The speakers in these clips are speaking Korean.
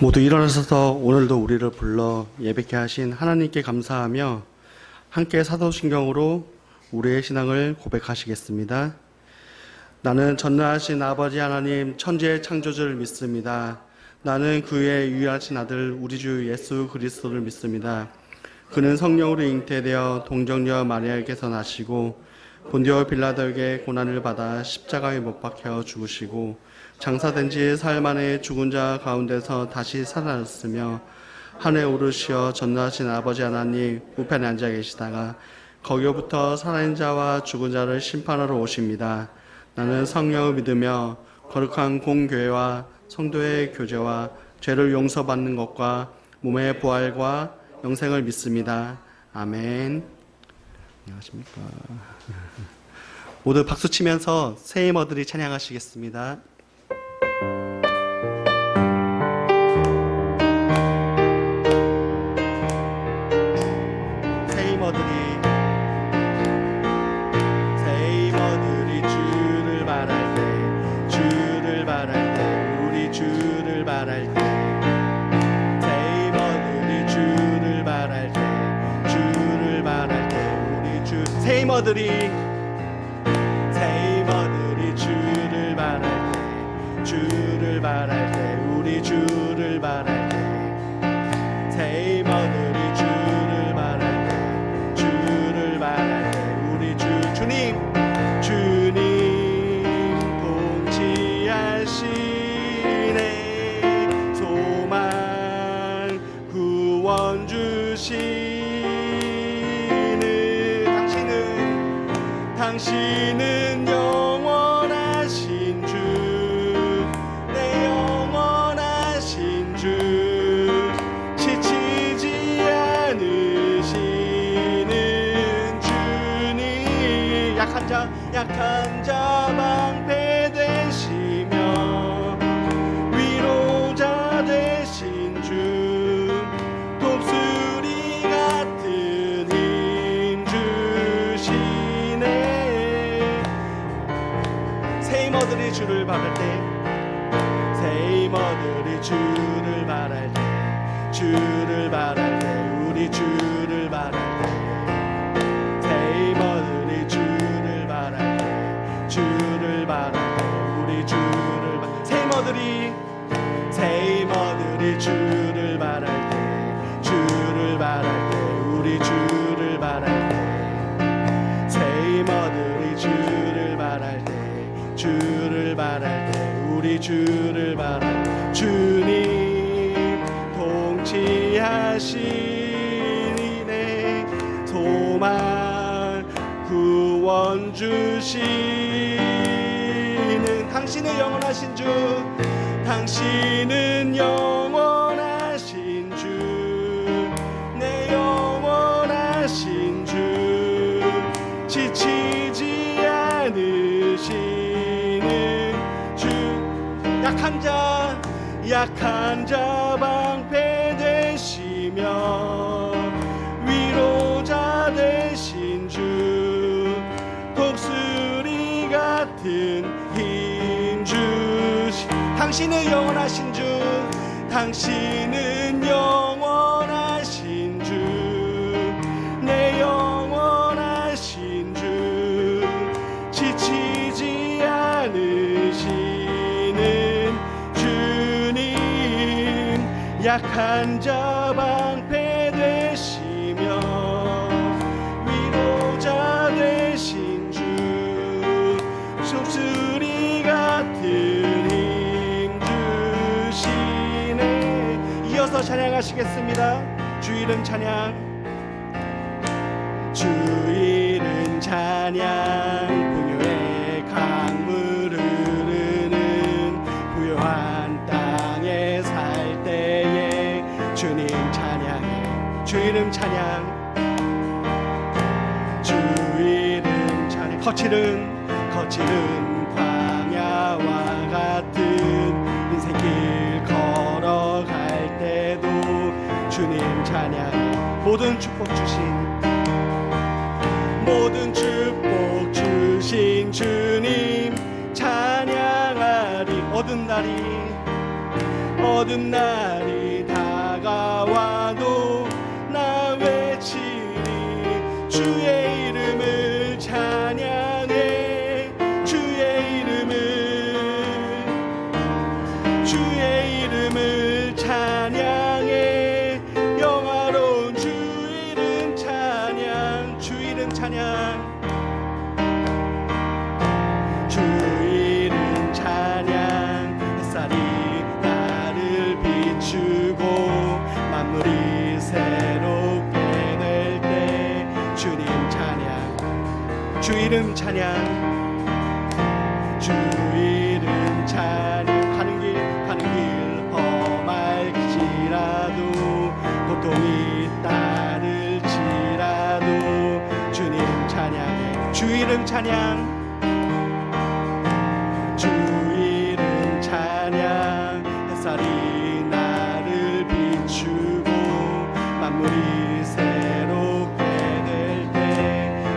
모두 일어나셔서 오늘도 우리를 불러 예배케 하신 하나님께 감사하며 함께 사도신경으로 우리의 신앙을 고백하시겠습니다. 나는 전능하신 아버지 하나님 천지의 창조주를 믿습니다. 나는 그의 유일하신 아들 우리 주 예수 그리스도를 믿습니다. 그는 성령으로 잉태되어 동정녀 마리아에게서 나시고 본디오 빌라도에게 고난을 받아 십자가에 못 박혀 죽으시고 장사된 지 사흘 만에 죽은 자 가운데서 다시 살아났으며 하늘에 오르시어 전능하신 아버지 하나님 우편에 앉아 계시다가 거기로부터 살아있는 자와 죽은 자를 심판하러 오십니다. 나는 성령을 믿으며 거룩한 공교회와 성도의 교제와 죄를 용서받는 것과 몸의 부활과 영생을 믿습니다. 아멘. 안녕하십니까. 모두 박수 치면서 새 이모들이 찬양하시겠습니다. 새 이모들이 주를 바랄 때, 주를 바랄 때, 우리 주를 바랄 때, 새 이모들이 주를 바랄 때, 주를 바랄 때, 우리 주, 새 이모들이 주를 바랄 때, 주를 바랄 때, 우리 주를 바랄 때, 새 이모들이 주를 바랄 때, 주를 바랄 때, 우리 주, 주님 통치하시네. 소망 구원 주시는 당신은 영원하신 주, 내 영원하신 주, 지치지 않으시는 주님. 약한 자 방패 되시며 위로자 되신 주, 독수리 같은 힘 주시네. 새 이모들이 주를 바랄 때, 새 이모들이 주를 바랄 때, 주를 바랄 때, 우리 주를 바랄 때, 새 이모들이 주를 바랄 때, 주를 바랄 때, 우리 주를 바랄 때, 새 이모들이 주를 바랄 때, 주를 바랄 때, 우리 주를 바랄 때, 새 이모들이 주를 바랄 때, 주를 바랄 때, 우리 주를 바랄 때, 주님 통치하시네. 소망 구원 주시는 당신은 영원하신 주, 당신은 영원하신 주, 내 영원하신 주, 지치지 않으시는 주, 약한 자 방패 되시며 위로자 되신 주, 독수리 같은 힘 주시. 당신은 영원하신 주, 당신은 영원하신 주, 내 영원하신 주, 지치지 않으시는 주님. 약한 자 방패 되시며 위로자 되신 주, 독수리 같은 힘 주시네. 이어서 찬양하시겠습니다. 주 이름 찬양, 주 이름 찬양. 부요의 강물 흐르는 부요한 땅에 살 때에 주님 찬양해. 주 이름 찬양, 주 이름 찬양. 거칠은 광야와 같은 인생길 걸어갈 때도 주님 찬양해. 모든 축복 주신 주님 찬양하리. 어두운 어둠 날이 다가와도 나 외치리 주의 이름을 찬양해 주의 이름을 찬양해 영화로운 주 이름 찬양 주 이름 찬양 주 이름 찬양 햇살이 나를 비추고 만물이 새롭게 될 때 주님 찬양 주 이름 찬양 주 이름 찬양 가는 길 험할지라도 고통이 따를지라도 주님 찬양해 주 이름 찬양 주 이름 찬양 햇살이 나를 비추고 만물이 새롭게 될 때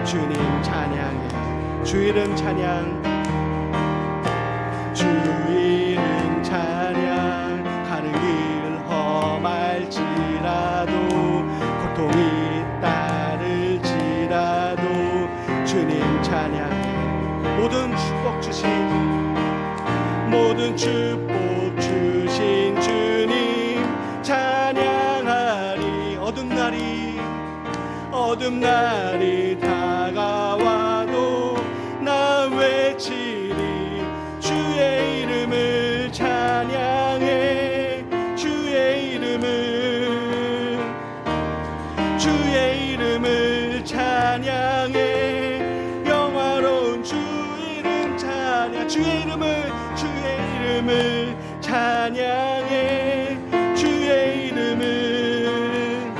주님 찬양해 주 이름 찬양 주 이름 찬양 가는 길 험할지라도 고통이 따를지라도 주님 찬양해 모든 축복 주신 주님 찬양하리 어둠 날이 다가와도 나 외치리 주의 이름을 찬양해 주의 이름을 찬양해 영화로운 주 이름 찬양 주의 이름을 찬양해 주의 이름을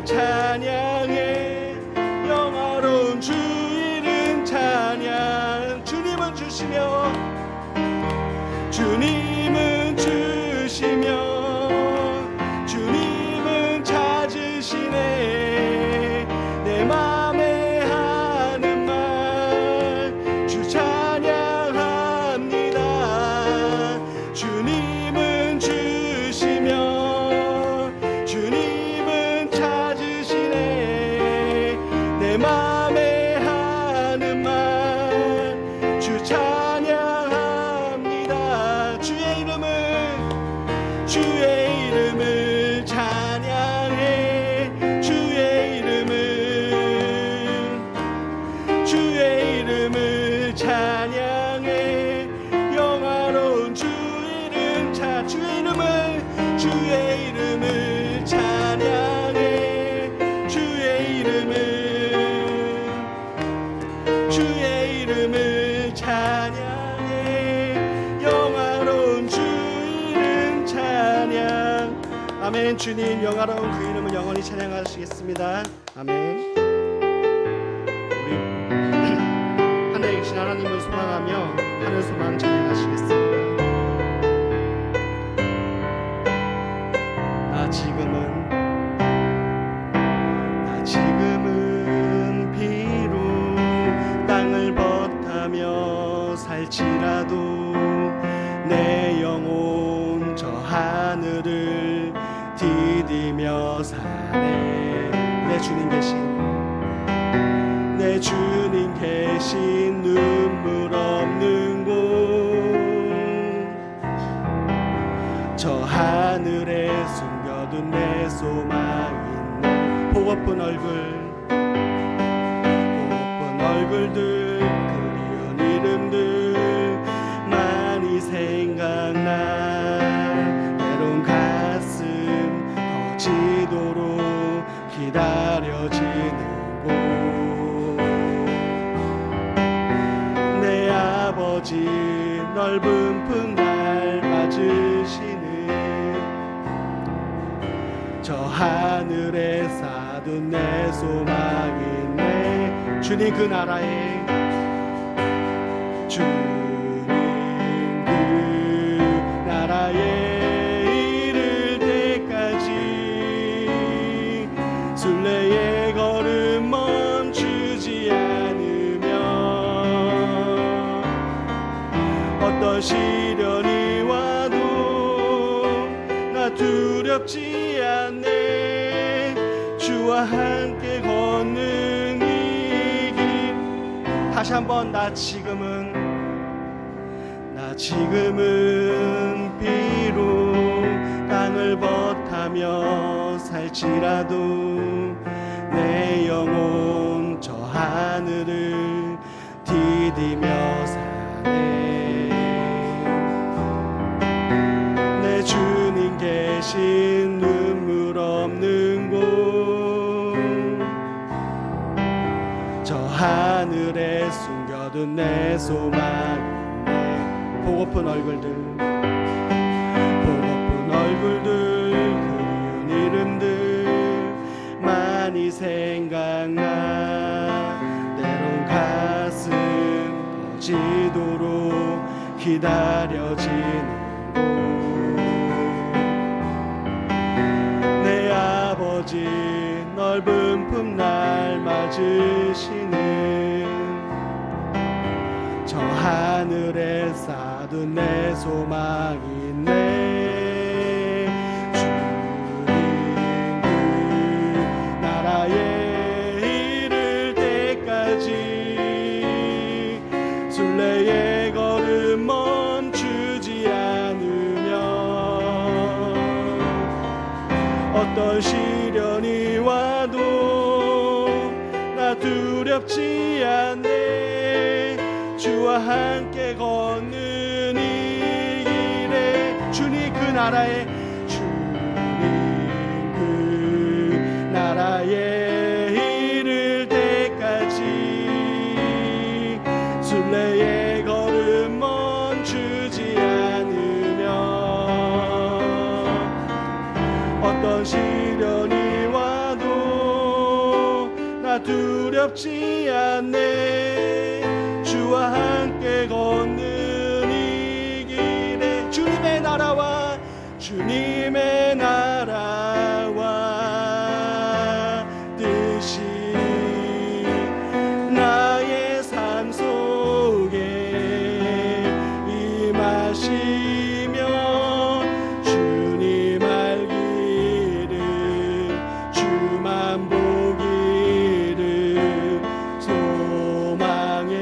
찬양해 영화로운 주 이름 찬양 주님은 주시며 주님은 찾으시네 내 맘에 하는 말 주 찬양합니다 주님은 주시며 주님은 찾으시네 내 맘에 하는 말 주 찬양합니다 주의 이름을 찬양해 주의 이름을 찬양해 영화로운 주 이름 주의 이름을 찬양해 주의 이름을 찬양해 영화로운 주 이름 찬양 아멘 주님 영화로운 그 이름을 영원히 찬양하시겠습니다 아멘 우리 하늘에 계신 하나님을 소망하며 하늘 소망 찬양하시겠습니다 나 지금은 비록 땅을 벗하며 살지라도 내 영혼 저 하늘을 디디며 사네 내 주님 계신 눈물 없는 곳 저 하늘에 숨겨둔 내 소망인 보고픈 얼굴들 그리운 이름들 많이 생각나 때론 가슴 터지도록 기다려지는 곳 내 아버지 넓은 품 밟아주시는 저 하늘에 쌓둔 내 소망이네 주님 그 나라에 이를 때까지 순례의 걸음 멈추지 않으며 어떤 시련이 두렵지 않네. 주와 함께 걷는 이 길. 다시 한번 나 지금은 비록 땅을 벗하며 살지라도 내 영혼 저 하늘을 디디며 사네. 내 주님 계신 눈물 없는 곳, 저 하늘에 숨겨둔 내 소망. 보고픈 얼굴들 그리운 이름들 많이 생각나. 때론 가슴 터지도록 기다려지는 곳. 내 아버지 넓은 품 날 맞으시는 저 하늘에 쌓둔 내 소망이 있네. 주님 그 나라에 이를 때까지 순례의 걸음 멈추지 않으면 어떤 시련이 와도 나 두렵지 않네. 주와 함께 걷는 이 길에 주님 그 나라에 이를 때까지 순례의 걸음 멈추지 않으면 어떤 시련이 와도 나 두렵지 않네. 주와 함께 걷는 이 길에 주님의 나라와 뜻이 나의 삶 속에 임하시며 주님 알기를 주만 보기를 소망해.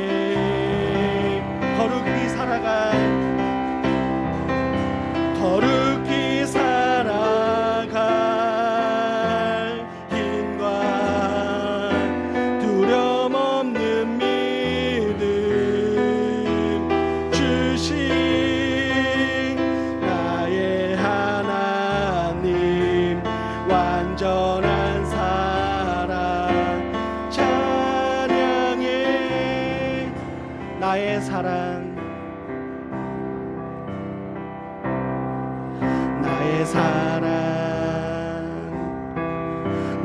거룩히 살아갈 힘과 두려움 없는 믿음 주신 나의 하나님 완전한 사랑 찬양해. 나의 사랑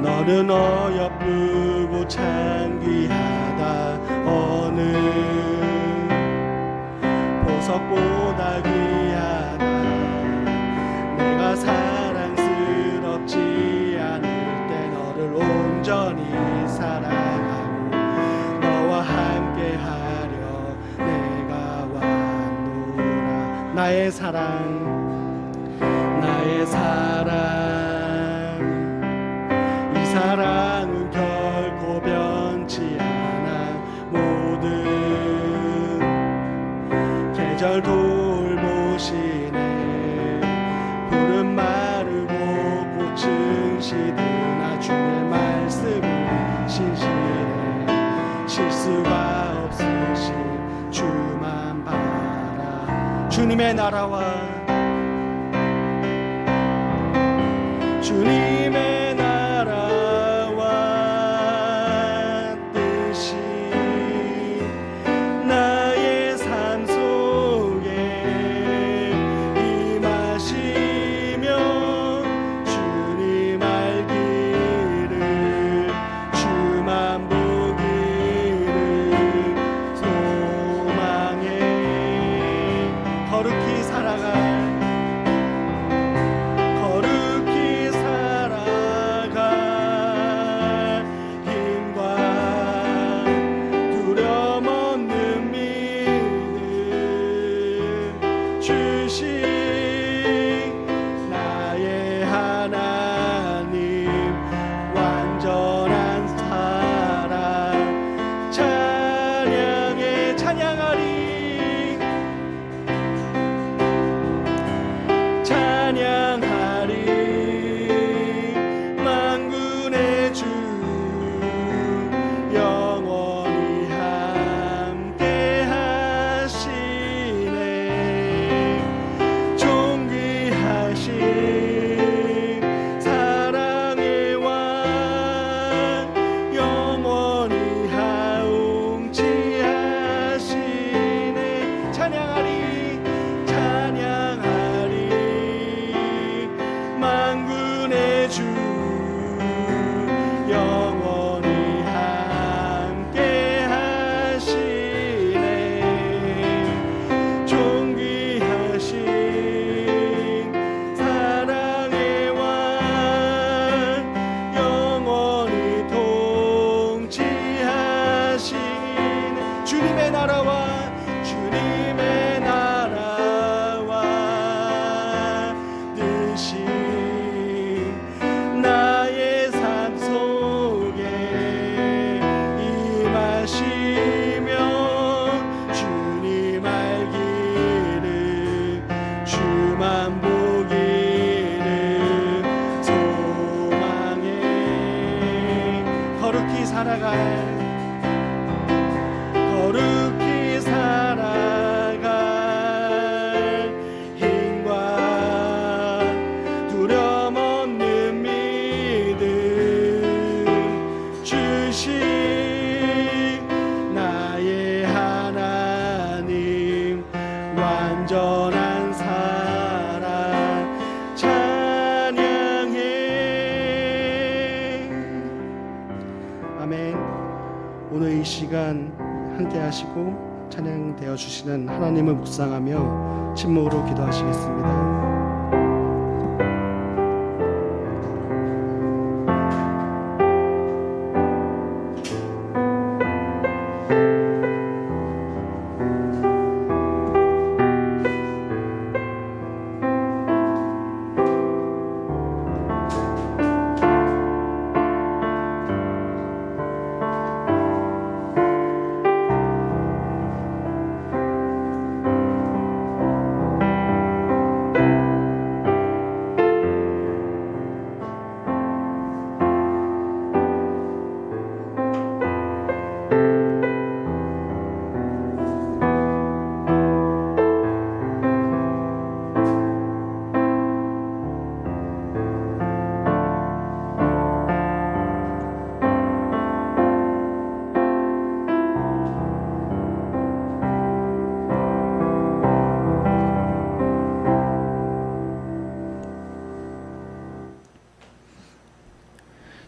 너는 어여쁘고 창귀하다. 어느 보석보다 귀하다. 내가 사랑스럽지 않을 때 너를 온전히 사랑하고 너와 함께하려 내가 왔노라. 나의 사랑 이 사랑은 결코 변치 않아. 모든 계절 돌보시네. 푸른 마르고 꽃은 시드나 주의 말씀은 신실해. 실수가 없으신 주만 바라. 주님의 나라와 주님의 나라와 뜻이 나의 삶 속에 임하시며 주님 알기를 주만 보기를 소망해. 거룩히 살아갈 주님의 나라와 뜻이 나의 삶 속에 임하시며 주님 알기를 주만 보기를 소망해 거룩히 살아갈 힘과 두려움 없는 믿음 주신 나의 하나님 완전한 사랑 찬양해. 아멘. 오늘 이 시간 함께 하시고 찬양되어 주시는 하나님을 묵상하며 침묵으로 기도하시겠습니다.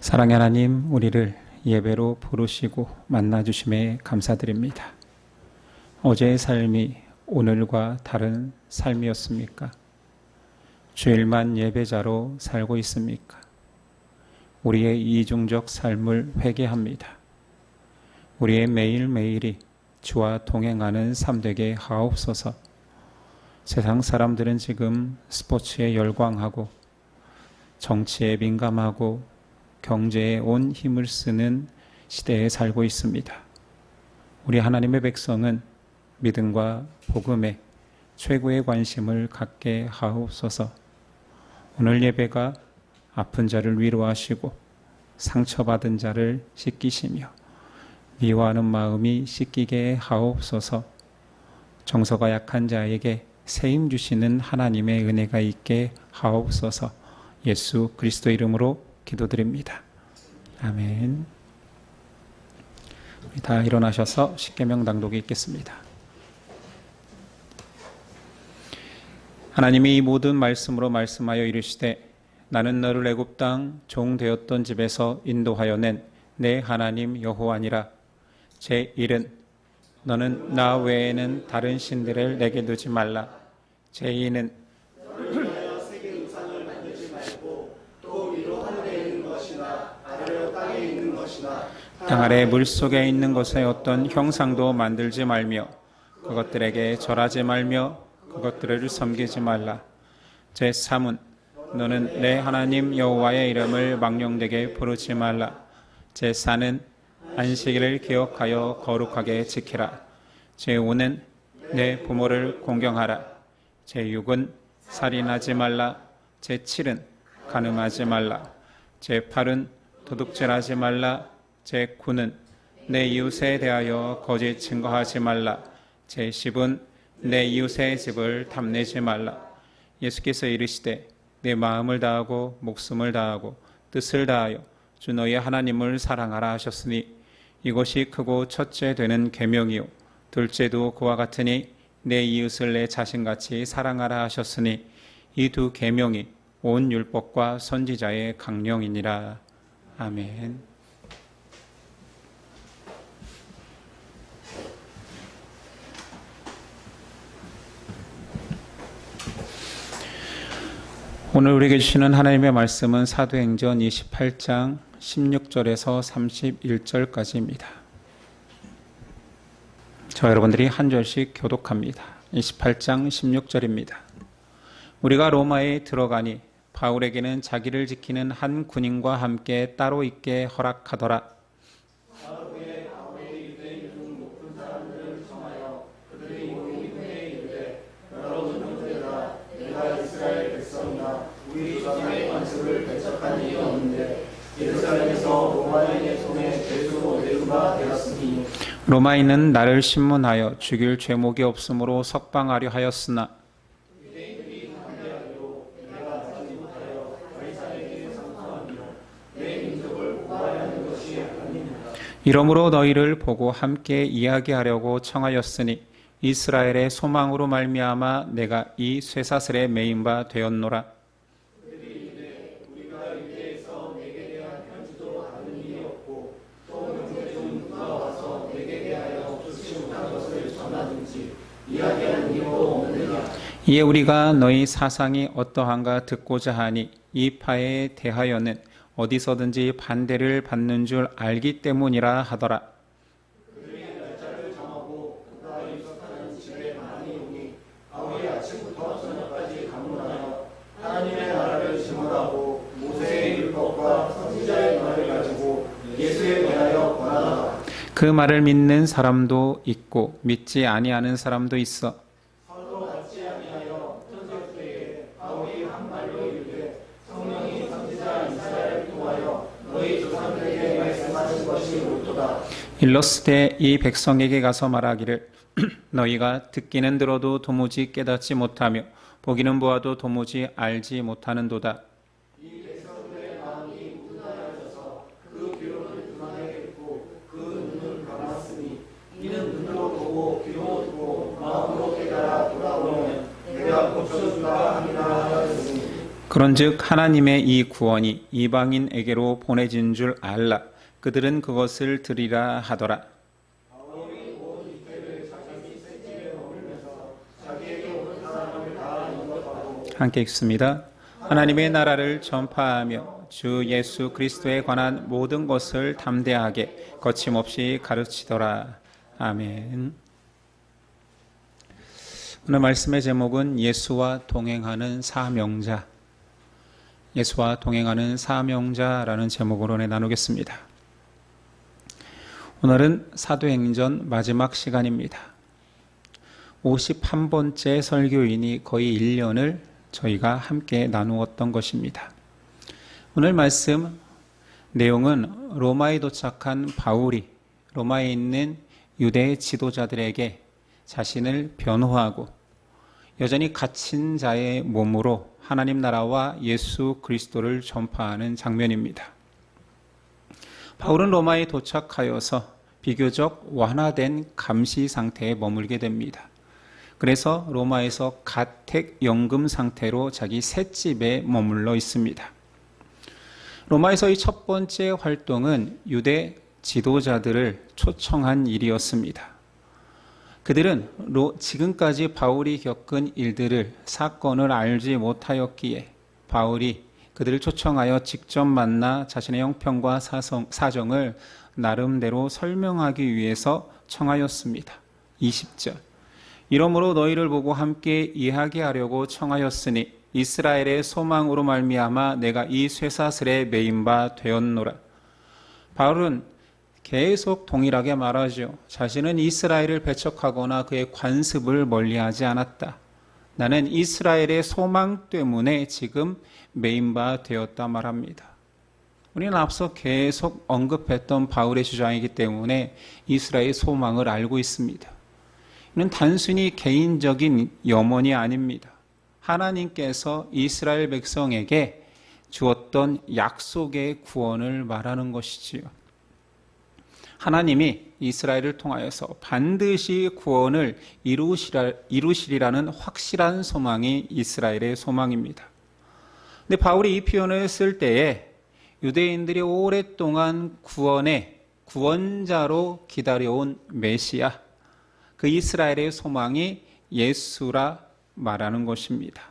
사랑의 하나님, 우리를 예배로 부르시고 만나주심에 감사드립니다. 어제의 삶이 오늘과 다른 삶이었습니까? 주일만 예배자로 살고 있습니까? 우리의 이중적 삶을 회개합니다. 우리의 매일매일이 주와 동행하는 삶 되게 하옵소서. 세상 사람들은 지금 스포츠에 열광하고 정치에 민감하고 경제에 온 힘을 쓰는 시대에 살고 있습니다. 우리 하나님의 백성은 믿음과 복음에 최고의 관심을 갖게 하옵소서. 오늘 예배가 아픈 자를 위로하시고 상처받은 자를 씻기시며 미워하는 마음이 씻기게 하옵소서. 정서가 약한 자에게 세임 주시는 하나님의 은혜가 있게 하옵소서. 예수 그리스도 이름으로 기도드립니다. 아멘. 우리 다 일어나셔서 십계명 낭독이 있겠습니다. 하나님이 이 모든 말씀으로 말씀하여 이르시되 나는 너를 애굽 땅 종 되었던 집에서 인도하여 낸 내 하나님 여호와니라. 제1은 너는 나 외에는 다른 신들을 내게 두지 말라. 제2는 땅 아래 물속에 있는 것에 어떤 형상도 만들지 말며 그것들에게 절하지 말며 그것들을 섬기지 말라. 제3은 너는 내 하나님 여호와의 이름을 망령되게 부르지 말라. 제4는 안식일을 기억하여 거룩하게 지키라. 제5는 내 부모를 공경하라. 제6은 살인하지 말라. 제7은 간음하지 말라. 제8은 도둑질하지 말라. 제9는 내 이웃에 대하여 거짓 증거하지 말라. 제10은 내 이웃의 집을 탐내지 말라. 예수께서 이르시되 내 마음을 다하고 목숨을 다하고 뜻을 다하여 주 너희 하나님을 사랑하라 하셨으니 이것이 크고 첫째 되는 계명이요 둘째도 그와 같으니 내 이웃을 내 자신같이 사랑하라 하셨으니 이 두 계명이 온 율법과 선지자의 강령이니라. 아멘. 오늘 우리에게 주시는 하나님의 말씀은 사도행전 28장 16절에서 31절까지입니다. 저 여러분들이 한 절씩 교독합니다. 28장 16절입니다. 우리가 로마에 들어가니 바울에게는 자기를 지키는 한 군인과 함께 따로 있게 허락하더라. 로마인은 나를 신문하여 죽일 죄목이 없으므로 석방하려 하였으나 이러므로 너희를 보고 함께 이야기하려고 청하였으니 이스라엘의 소망으로 말미암아 내가 이 쇠사슬에 매인 바 되었노라. 이에 우리가 너희 사상이 어떠한가 듣고자 하니 이 파에 대하여는 어디서든지 반대를 받는 줄 알기 때문이라 하더라. 하나님의 나라를 증언하고 모세의 율법과 선지자의 말을 가지고 예수에 대하여 권하노라. 그 말을 믿는 사람도 있고 믿지 아니하는 사람도 있어. 서로 받지 아니하여 천사 때에 바울이 한 말로 이르되 성령이 선지자 이사야를 통하여 너희 조상들에게 말씀하신 것이 옳도다. 일러스되 이 백성에게 가서 말하기를 너희가 듣기는 들어도 도무지 깨닫지 못하며 보기는 보아도 도무지 알지 못하는도다. 이 백성들의 마음이 우둔하여져서 그 귀로는 등하게 듣고 그 눈을 감았으니 이는 눈으로 보고 귀로 듣고 마음으로 깨달아 돌아오면 내가 고쳐주라 하니라 하였으니 그런즉 하나님의 이 구원이 이방인에게로 보내진 줄 알라. 그들은 그것을 들으리라 하더라. 함께 읽습니다. 하나님의 나라를 전파하며 주 예수 그리스도에 관한 모든 것을 담대하게 거침없이 가르치더라. 아멘. 오늘 말씀의 제목은 예수와 동행하는 사명자. 예수와 동행하는 사명자라는 제목으로 나누겠습니다. 오늘은 사도행전 마지막 시간입니다. 51번째 설교이니 거의 1년을 저희가 함께 나누었던 것입니다. 오늘 말씀 내용은 로마에 도착한 바울이 로마에 있는 유대 지도자들에게 자신을 변호하고 여전히 갇힌 자의 몸으로 하나님 나라와 예수 그리스도를 전파하는 장면입니다. 바울은 로마에 도착하여서 비교적 완화된 감시 상태에 머물게 됩니다. 그래서 로마에서 가택연금 상태로 자기 셋집에 머물러 있습니다. 로마에서의 첫 번째 활동은 유대 지도자들을 초청한 일이었습니다. 그들은 지금까지 바울이 겪은 일들을, 사건을 알지 못하였기에 바울이 그들을 초청하여 직접 만나 자신의 형편과 사정을 나름대로 설명하기 위해서 청하였습니다. 20절. 이러므로 너희를 보고 함께 이야기하려고 청하였으니 이스라엘의 소망으로 말미암아 내가 이 쇠사슬에 매인 바 되었노라. 바울은 계속 동일하게 말하죠. 자신은 이스라엘을 배척하거나 그의 관습을 멀리하지 않았다. 나는 이스라엘의 소망 때문에 지금 매인 바 되었다 말합니다. 우리는 앞서 계속 언급했던 바울의 주장이기 때문에 이스라엘의 소망을 알고 있습니다. 이는 단순히 개인적인 염원이 아닙니다. 하나님께서 이스라엘 백성에게 주었던 약속의 구원을 말하는 것이지요. 하나님이 이스라엘을 통하여서 반드시 구원을 이루시리라는 확실한 소망이 이스라엘의 소망입니다. 근데 바울이 이 표현을 쓸 때에 유대인들이 오랫동안 구원의 구원자로 기다려온 메시아, 그 이스라엘의 소망이 예수라 말하는 것입니다.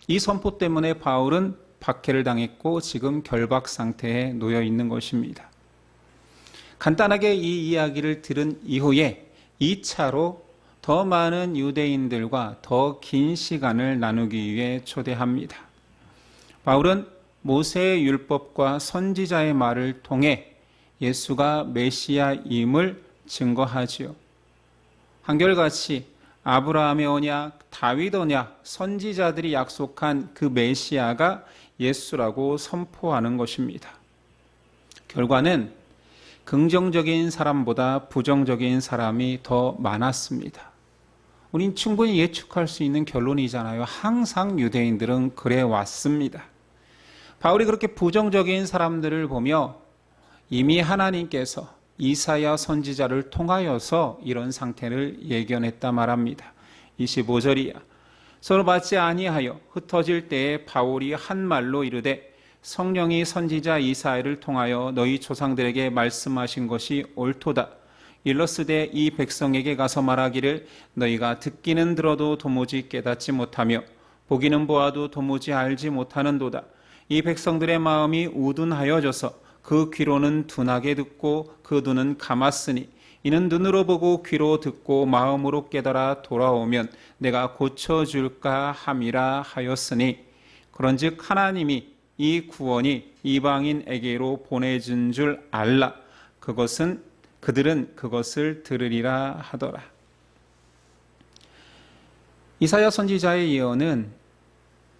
이 선포 때문에 바울은 박해를 당했고 지금 결박 상태에 놓여 있는 것입니다. 간단하게 이 이야기를 들은 이후에 2차로 더 많은 유대인들과 더 긴 시간을 나누기 위해 초대합니다. 바울은 모세의 율법과 선지자의 말을 통해 예수가 메시아임을 증거하지요. 한결같이 아브라함의 언약, 다윗 언약, 선지자들이 약속한 그 메시아가 예수라고 선포하는 것입니다. 결과는 긍정적인 사람보다 부정적인 사람이 더 많았습니다. 우린 충분히 예측할 수 있는 결론이잖아요. 항상 유대인들은 그래 왔습니다. 바울이 그렇게 부정적인 사람들을 보며 이미 하나님께서 이사야 선지자를 통하여서 이런 상태를 예견했다 말합니다. 25절이야. 서로 받지 아니하여 흩어질 때에 바울이 한 말로 이르되 성령이 선지자 이사야를 통하여 너희 조상들에게 말씀하신 것이 옳도다. 일러스되 이 백성에게 가서 말하기를 너희가 듣기는 들어도 도무지 깨닫지 못하며 보기는 보아도 도무지 알지 못하는도다. 이 백성들의 마음이 우둔하여져서 그 귀로는 둔하게 듣고 그 눈은 감았으니 이는 눈으로 보고 귀로 듣고 마음으로 깨달아 돌아오면 내가 고쳐줄까 함이라 하였으니 그런즉 하나님이 이 구원이 이방인에게로 보내준 줄 알라. 그들은 그것을 들으리라 하더라. 이사야 선지자의 예언은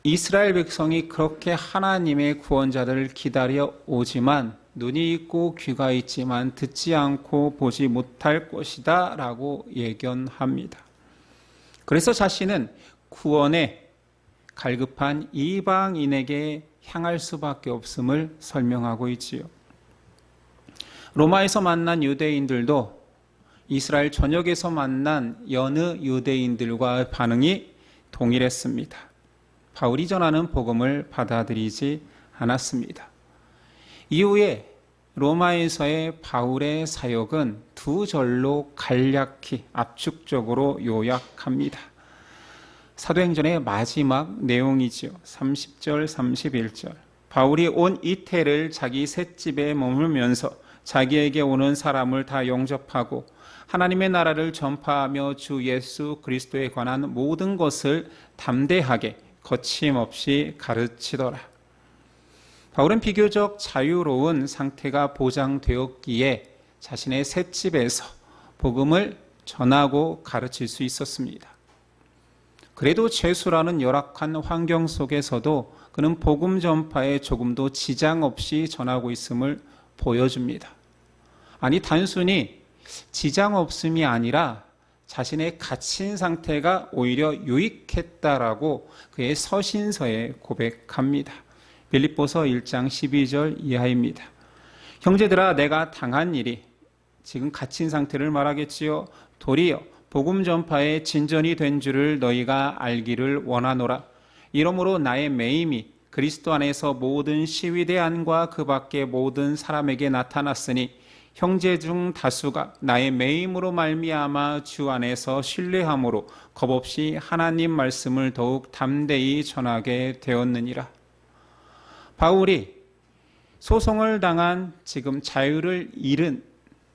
이스라엘 백성이 그렇게 하나님의 구원자들을 기다려 오지만 눈이 있고 귀가 있지만 듣지 않고 보지 못할 것이다 라고 예견합니다. 그래서 자신은 구원에 갈급한 이방인에게 향할 수밖에 없음을 설명하고 있지요. 로마에서 만난 유대인들도 이스라엘 전역에서 만난 여느 유대인들과 반응이 동일했습니다. 바울이 전하는 복음을 받아들이지 않았습니다. 이후에 로마에서의 바울의 사역은 두 절로 간략히 압축적으로 요약합니다. 사도행전의 마지막 내용이지요. 30절, 31절. 바울이 온 이태를 자기 셋집에 머물면서 자기에게 오는 사람을 다 영접하고 하나님의 나라를 전파하며 주 예수 그리스도에 관한 모든 것을 담대하게 거침없이 가르치더라. 바울은 비교적 자유로운 상태가 보장되었기에 자신의 셋집에서 복음을 전하고 가르칠 수 있었습니다. 그래도 죄수라는 열악한 환경 속에서도 그는 복음 전파에 조금도 지장 없이 전하고 있음을 보여줍니다. 아니 단순히 지장 없음이 아니라 자신의 갇힌 상태가 오히려 유익했다라고 그의 서신서에 고백합니다. 빌립보서 1장 12절 이하입니다. 형제들아 내가 당한 일이, 지금 갇힌 상태를 말하겠지요. 도리어 복음 전파에 진전이 된 줄을 너희가 알기를 원하노라. 이러므로 나의 매임이 그리스도 안에서 모든 시위대 안과 그 밖의 모든 사람에게 나타났으니 형제 중 다수가 나의 매임으로 말미암아 주 안에서 신뢰함으로 겁없이 하나님 말씀을 더욱 담대히 전하게 되었느니라. 바울이 소송을 당한 지금 자유를 잃은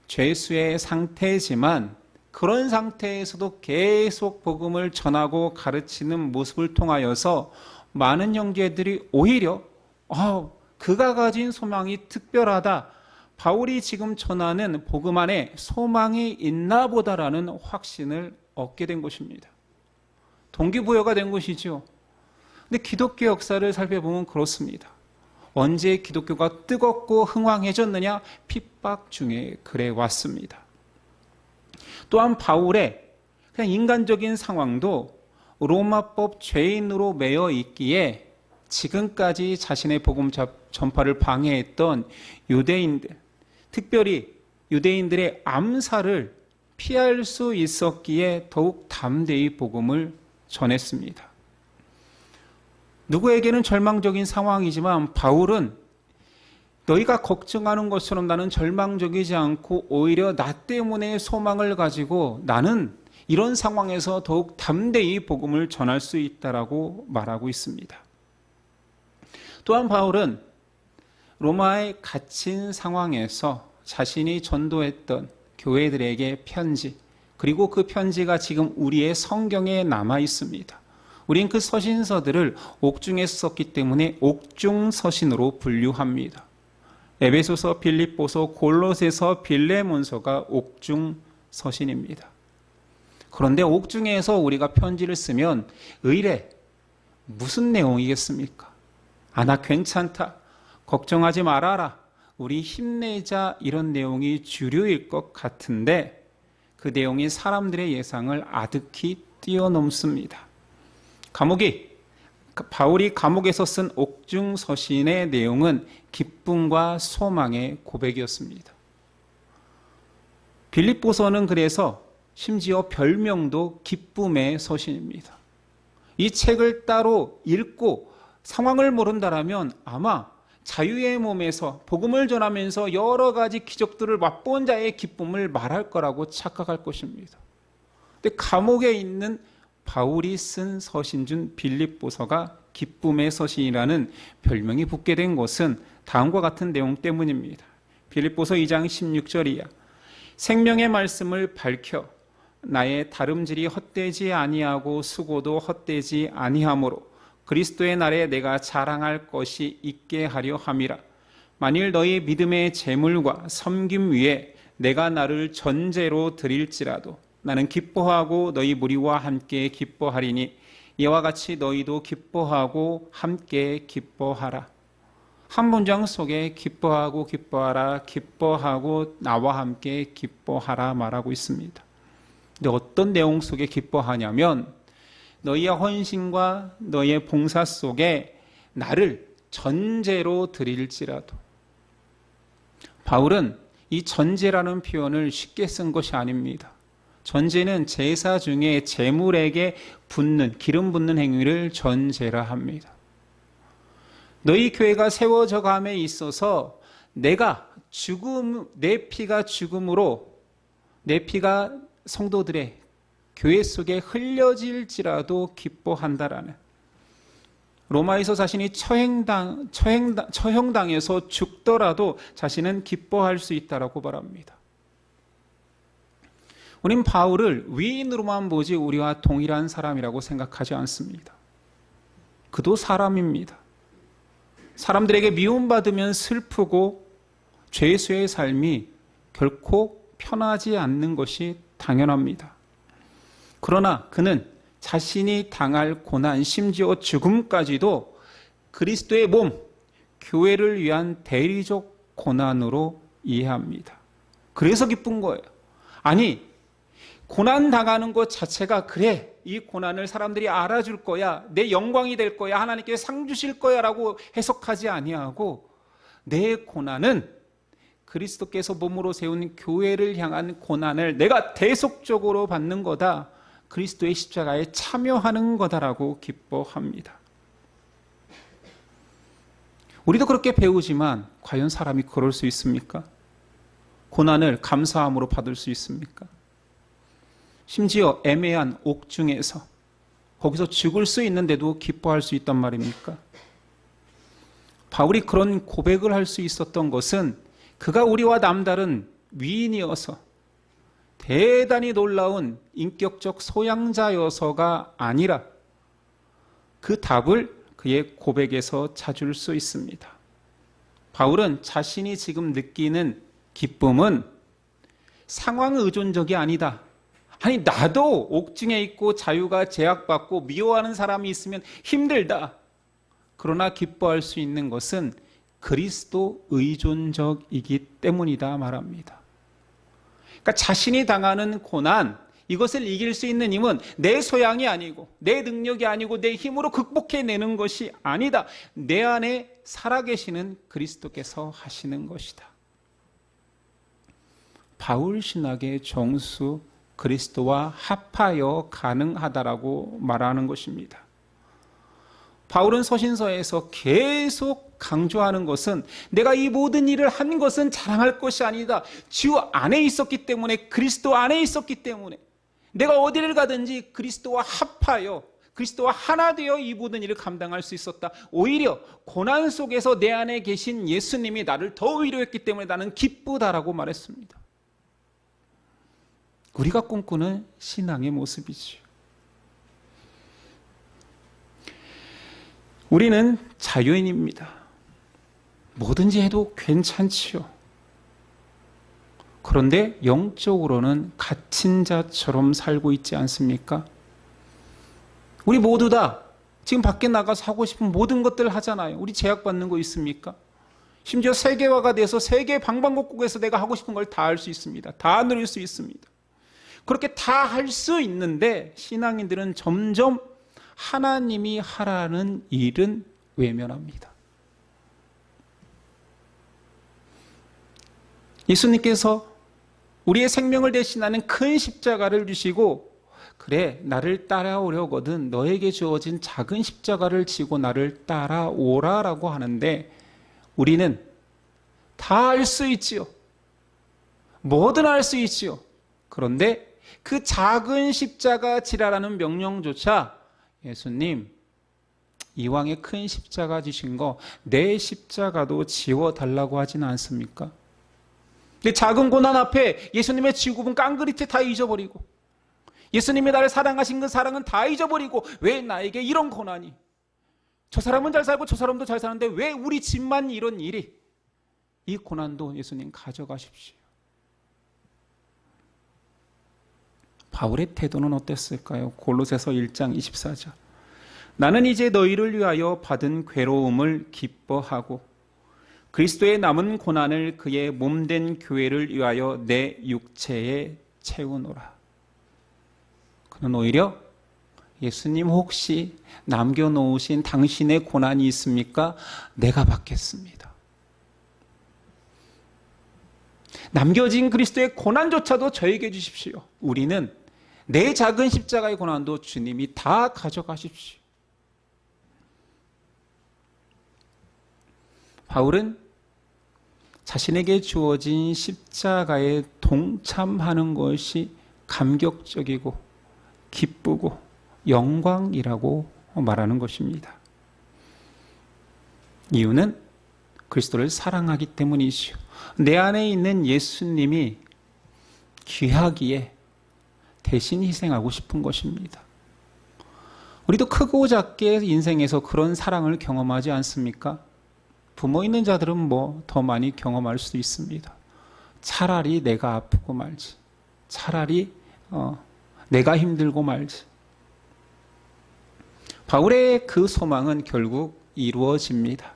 죄수의 상태지만 그런 상태에서도 계속 복음을 전하고 가르치는 모습을 통하여서 많은 형제들이 오히려 그가 가진 소망이 특별하다. 바울이 지금 전하는 복음 안에 소망이 있나 보다라는 확신을 얻게 된 것입니다. 동기부여가 된 것이죠. 근데 기독교 역사를 살펴보면 그렇습니다. 언제 기독교가 뜨겁고 흥왕해졌느냐? 핍박 중에 그래 왔습니다. 또한 바울의 그냥 인간적인 상황도 로마법 죄인으로 매여 있기에 지금까지 자신의 복음 전파를 방해했던 유대인들, 특별히 유대인들의 암살을 피할 수 있었기에 더욱 담대히 복음을 전했습니다. 누구에게는 절망적인 상황이지만 바울은 너희가 걱정하는 것처럼 나는 절망적이지 않고 오히려 나 때문에 소망을 가지고 나는 이런 상황에서 더욱 담대히 복음을 전할 수 있다라고 말하고 있습니다. 또한 바울은 로마에 갇힌 상황에서 자신이 전도했던 교회들에게 편지, 그리고 그 편지가 지금 우리의 성경에 남아 있습니다. 우린 그 서신서들을 옥중에서 썼기 때문에 옥중서신으로 분류합니다. 에베소서, 빌립보서, 골로새서, 빌레몬서가 옥중서신입니다. 그런데 옥중에서 우리가 편지를 쓰면 의뢰, 무슨 내용이겠습니까? 나 괜찮다, 걱정하지 말아라, 우리 힘내자, 이런 내용이 주류일 것 같은데 그 내용이 사람들의 예상을 아득히 뛰어넘습니다. 바울이 감옥에서 쓴 옥중서신의 내용은 기쁨과 소망의 고백이었습니다. 빌립보서는 그래서 심지어 별명도 기쁨의 서신입니다. 이 책을 따로 읽고 상황을 모른다라면 아마 자유의 몸에서 복음을 전하면서 여러 가지 기적들을 맛본 자의 기쁨을 말할 거라고 착각할 것입니다. 근데 감옥에 있는 바울이 쓴 서신 중 빌립보서가 기쁨의 서신이라는 별명이 붙게 된 것은 다음과 같은 내용 때문입니다. 빌립보서 2장 16절이야. 생명의 말씀을 밝혀 나의 다름질이 헛되지 아니하고 수고도 헛되지 아니하므로 그리스도의 날에 내가 자랑할 것이 있게 하려 함이라. 만일 너희 믿음의 재물과 섬김 위에 내가 나를 전제로 드릴지라도 나는 기뻐하고 너희 무리와 함께 기뻐하리니 이와 같이 너희도 기뻐하고 함께 기뻐하라. 한 문장 속에 기뻐하고 기뻐하라, 기뻐하고 나와 함께 기뻐하라 말하고 있습니다. 근데 어떤 내용 속에 기뻐하냐면 너희의 헌신과 너희의 봉사 속에 나를 전제로 드릴지라도. 바울은 이 전제라는 표현을 쉽게 쓴 것이 아닙니다. 전제는 제사 중에 제물에게 붓는, 기름 붓는 행위를 전제라 합니다. 너희 교회가 세워져 감에 있어서 내 피가 죽음으로, 내 피가 성도들의 교회 속에 흘려질지라도 기뻐한다라는, 로마에서 자신이 처형당해서 죽더라도 자신은 기뻐할 수 있다라고 말합니다. 우린 바울을 위인으로만 보지 우리와 동일한 사람이라고 생각하지 않습니다. 그도 사람입니다. 사람들에게 미움받으면 슬프고 죄수의 삶이 결코 편하지 않는 것이 당연합니다. 그러나 그는 자신이 당할 고난, 심지어 죽음까지도 그리스도의 몸, 교회를 위한 대리적 고난으로 이해합니다. 그래서 기쁜 거예요. 아니, 고난 당하는 것 자체가 그래, 이 고난을 사람들이 알아줄 거야, 내 영광이 될 거야, 하나님께 상 주실 거야 라고 해석하지 아니하고 내 고난은 그리스도께서 몸으로 세운 교회를 향한 고난을 내가 대속적으로 받는 거다, 그리스도의 십자가에 참여하는 거다라고 기뻐합니다. 우리도 그렇게 배우지만 과연 사람이 그럴 수 있습니까? 고난을 감사함으로 받을 수 있습니까? 심지어 애매한 옥중에서 거기서 죽을 수 있는데도 기뻐할 수 있단 말입니까? 바울이 그런 고백을 할 수 있었던 것은 그가 우리와 남다른 위인이어서 대단히 놀라운 인격적 소양자여서가 아니라 그 답을 그의 고백에서 찾을 수 있습니다. 바울은 자신이 지금 느끼는 기쁨은 상황 의존적이 아니다. 아니, 나도 옥중에 있고 자유가 제약받고 미워하는 사람이 있으면 힘들다. 그러나 기뻐할 수 있는 것은 그리스도 의존적이기 때문이다 말합니다. 그러니까 자신이 당하는 고난, 이것을 이길 수 있는 힘은 내 소양이 아니고 내 능력이 아니고 내 힘으로 극복해내는 것이 아니다. 내 안에 살아계시는 그리스도께서 하시는 것이다. 바울 신학의 정수, 그리스도와 합하여 가능하다라고 말하는 것입니다. 바울은 서신서에서 계속 강조하는 것은 내가 이 모든 일을 한 것은 자랑할 것이 아니다. 주 안에 있었기 때문에, 그리스도 안에 있었기 때문에 내가 어디를 가든지 그리스도와 합하여, 그리스도와 하나 되어 이 모든 일을 감당할 수 있었다. 오히려 고난 속에서 내 안에 계신 예수님이 나를 더 위로했기 때문에 나는 기쁘다라고 말했습니다. 우리가 꿈꾸는 신앙의 모습이지요. 우리는 자유인입니다. 뭐든지 해도 괜찮지요. 그런데 영적으로는 갇힌 자처럼 살고 있지 않습니까? 우리 모두 다 지금 밖에 나가서 하고 싶은 모든 것들 하잖아요. 우리 제약받는 거 있습니까? 심지어 세계화가 돼서 세계 방방곡곡에서 내가 하고 싶은 걸 다 할 수 있습니다. 다 누릴 수 있습니다. 그렇게 다 할 수 있는데 신앙인들은 점점 하나님이 하라는 일은 외면합니다. 예수님께서 우리의 생명을 대신하는 큰 십자가를 주시고, 그래 나를 따라오려거든 너에게 주어진 작은 십자가를 지고 나를 따라오라라고 하는데, 우리는 다 할 수 있지요. 뭐든 할 수 있지요. 그런데 그 작은 십자가 지라라는 명령조차 예수님, 이왕에 큰 십자가 지신 거 내 십자가도 지워달라고 하지는 않습니까? 근데 작은 고난 앞에 예수님의 지구분 깡그리트 다 잊어버리고, 예수님이 나를 사랑하신 그 사랑은 다 잊어버리고, 왜 나에게 이런 고난이? 저 사람은 잘 살고 저 사람도 잘 사는데 왜 우리 집만 이런 일이? 이 고난도 예수님 가져가십시오. 바울의 태도는 어땠을까요? 골로새서 1장 24절. 나는 이제 너희를 위하여 받은 괴로움을 기뻐하고 그리스도의 남은 고난을 그의 몸된 교회를 위하여 내 육체에 채우노라. 그는 오히려 예수님 혹시 남겨놓으신 당신의 고난이 있습니까? 내가 받겠습니다. 남겨진 그리스도의 고난조차도 저에게 주십시오. 우리는 내 작은 십자가의 고난도 주님이 다 가져가십시오. 바울은 자신에게 주어진 십자가에 동참하는 것이 감격적이고 기쁘고 영광이라고 말하는 것입니다. 이유는 그리스도를 사랑하기 때문이지요. 내 안에 있는 예수님이 귀하기에 대신 희생하고 싶은 것입니다. 우리도 크고 작게 인생에서 그런 사랑을 경험하지 않습니까? 부모 있는 자들은 뭐 더 많이 경험할 수 있습니다. 차라리 내가 아프고 말지, 차라리 내가 힘들고 말지. 바울의 그 소망은 결국 이루어집니다.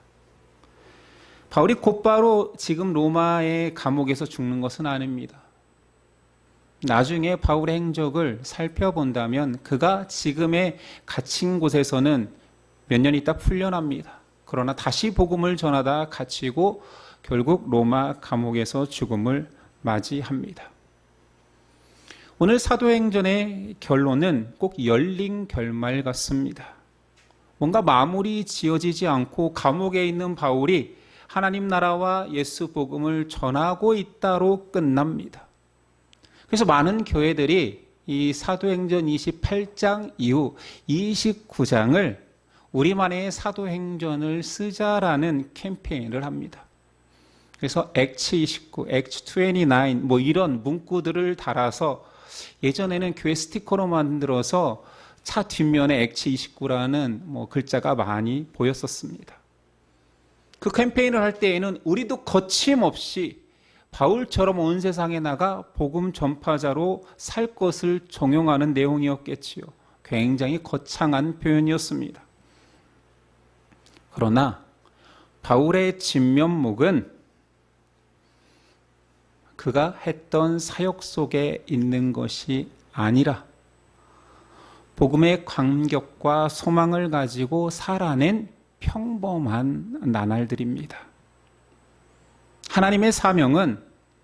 바울이 곧바로 지금 로마의 감옥에서 죽는 것은 아닙니다. 나중에 바울의 행적을 살펴본다면 그가 지금의 갇힌 곳에서는 몇 년 있다 풀려납니다. 그러나 다시 복음을 전하다 갇히고 결국 로마 감옥에서 죽음을 맞이합니다. 오늘 사도행전의 결론은 꼭 열린 결말 같습니다. 뭔가 마무리 지어지지 않고 감옥에 있는 바울이 하나님 나라와 예수 복음을 전하고 있다로 끝납니다. 그래서 많은 교회들이 이 사도행전 28장 이후 29장을 우리만의 사도행전을 쓰자라는 캠페인을 합니다. 그래서 액츠 29, 액츠 29 뭐 이런 문구들을 달아서 예전에는 교회 스티커로 만들어서 차 뒷면에 액츠 29라는 뭐 글자가 많이 보였었습니다. 그 캠페인을 할 때에는 우리도 거침없이 바울처럼 온 세상에 나가 복음 전파자로 살 것을 종용하는 내용이었겠지요. 굉장히 거창한 표현이었습니다. 그러나 바울의 진면목은 그가 했던 사역 속에 있는 것이 아니라 복음의 감격과 소망을 가지고 살아낸 평범한 나날들입니다. 하나님의 사명은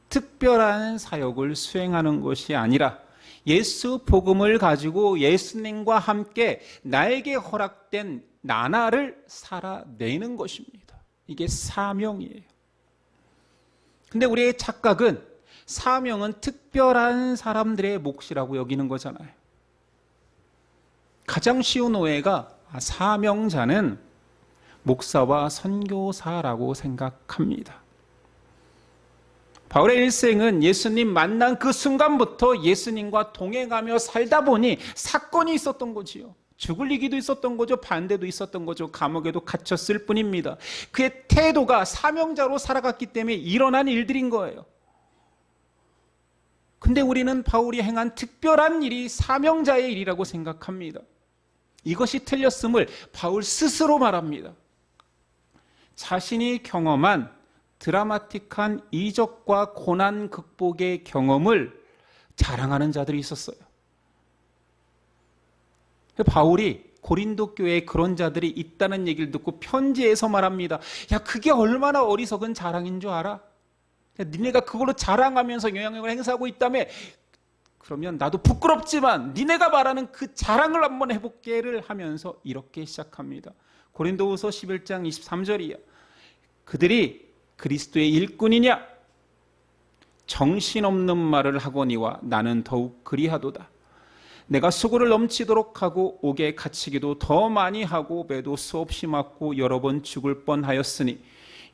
특별한 사역을 수행하는 것이 아니라 예수 복음을 가지고 예수님과 함께 나에게 허락된 나날을 살아내는 것입니다. 이게 사명이에요. 근데 우리의 착각은 사명은 특별한 사람들의 몫이라고 여기는 거잖아요. 가장 쉬운 오해가 사명자는 목사와 선교사라고 생각합니다. 바울의 일생은 예수님 만난 그 순간부터 예수님과 동행하며 살다 보니 사건이 있었던 거지요. 죽을 위기도 있었던 거죠. 반대도 있었던 거죠. 감옥에도 갇혔을 뿐입니다. 그의 태도가 사명자로 살아갔기 때문에 일어난 일들인 거예요. 근데 우리는 바울이 행한 특별한 일이 사명자의 일이라고 생각합니다. 이것이 틀렸음을 바울 스스로 말합니다. 자신이 경험한 드라마틱한 이적과 고난 극복의 경험을 자랑하는 자들이 있었어요. 바울이 고린도 교회에 그런 자들이 있다는 얘기를 듣고 편지에서 말합니다. 야, 그게 얼마나 어리석은 자랑인 줄 알아? 니네가 그걸로 자랑하면서 영향력을 행사하고 있다며, 그러면 나도 부끄럽지만 니네가 말하는 그 자랑을 한번 해볼게를 하면서 이렇게 시작합니다. 고린도후서 11장 23절이야. 그들이 그리스도의 일꾼이냐? 정신없는 말을 하거니와 나는 더욱 그리하도다. 내가 수고를 넘치도록 하고 옥에 갇히기도 더 많이 하고 매도 수없이 맞고 여러 번 죽을 뻔하였으니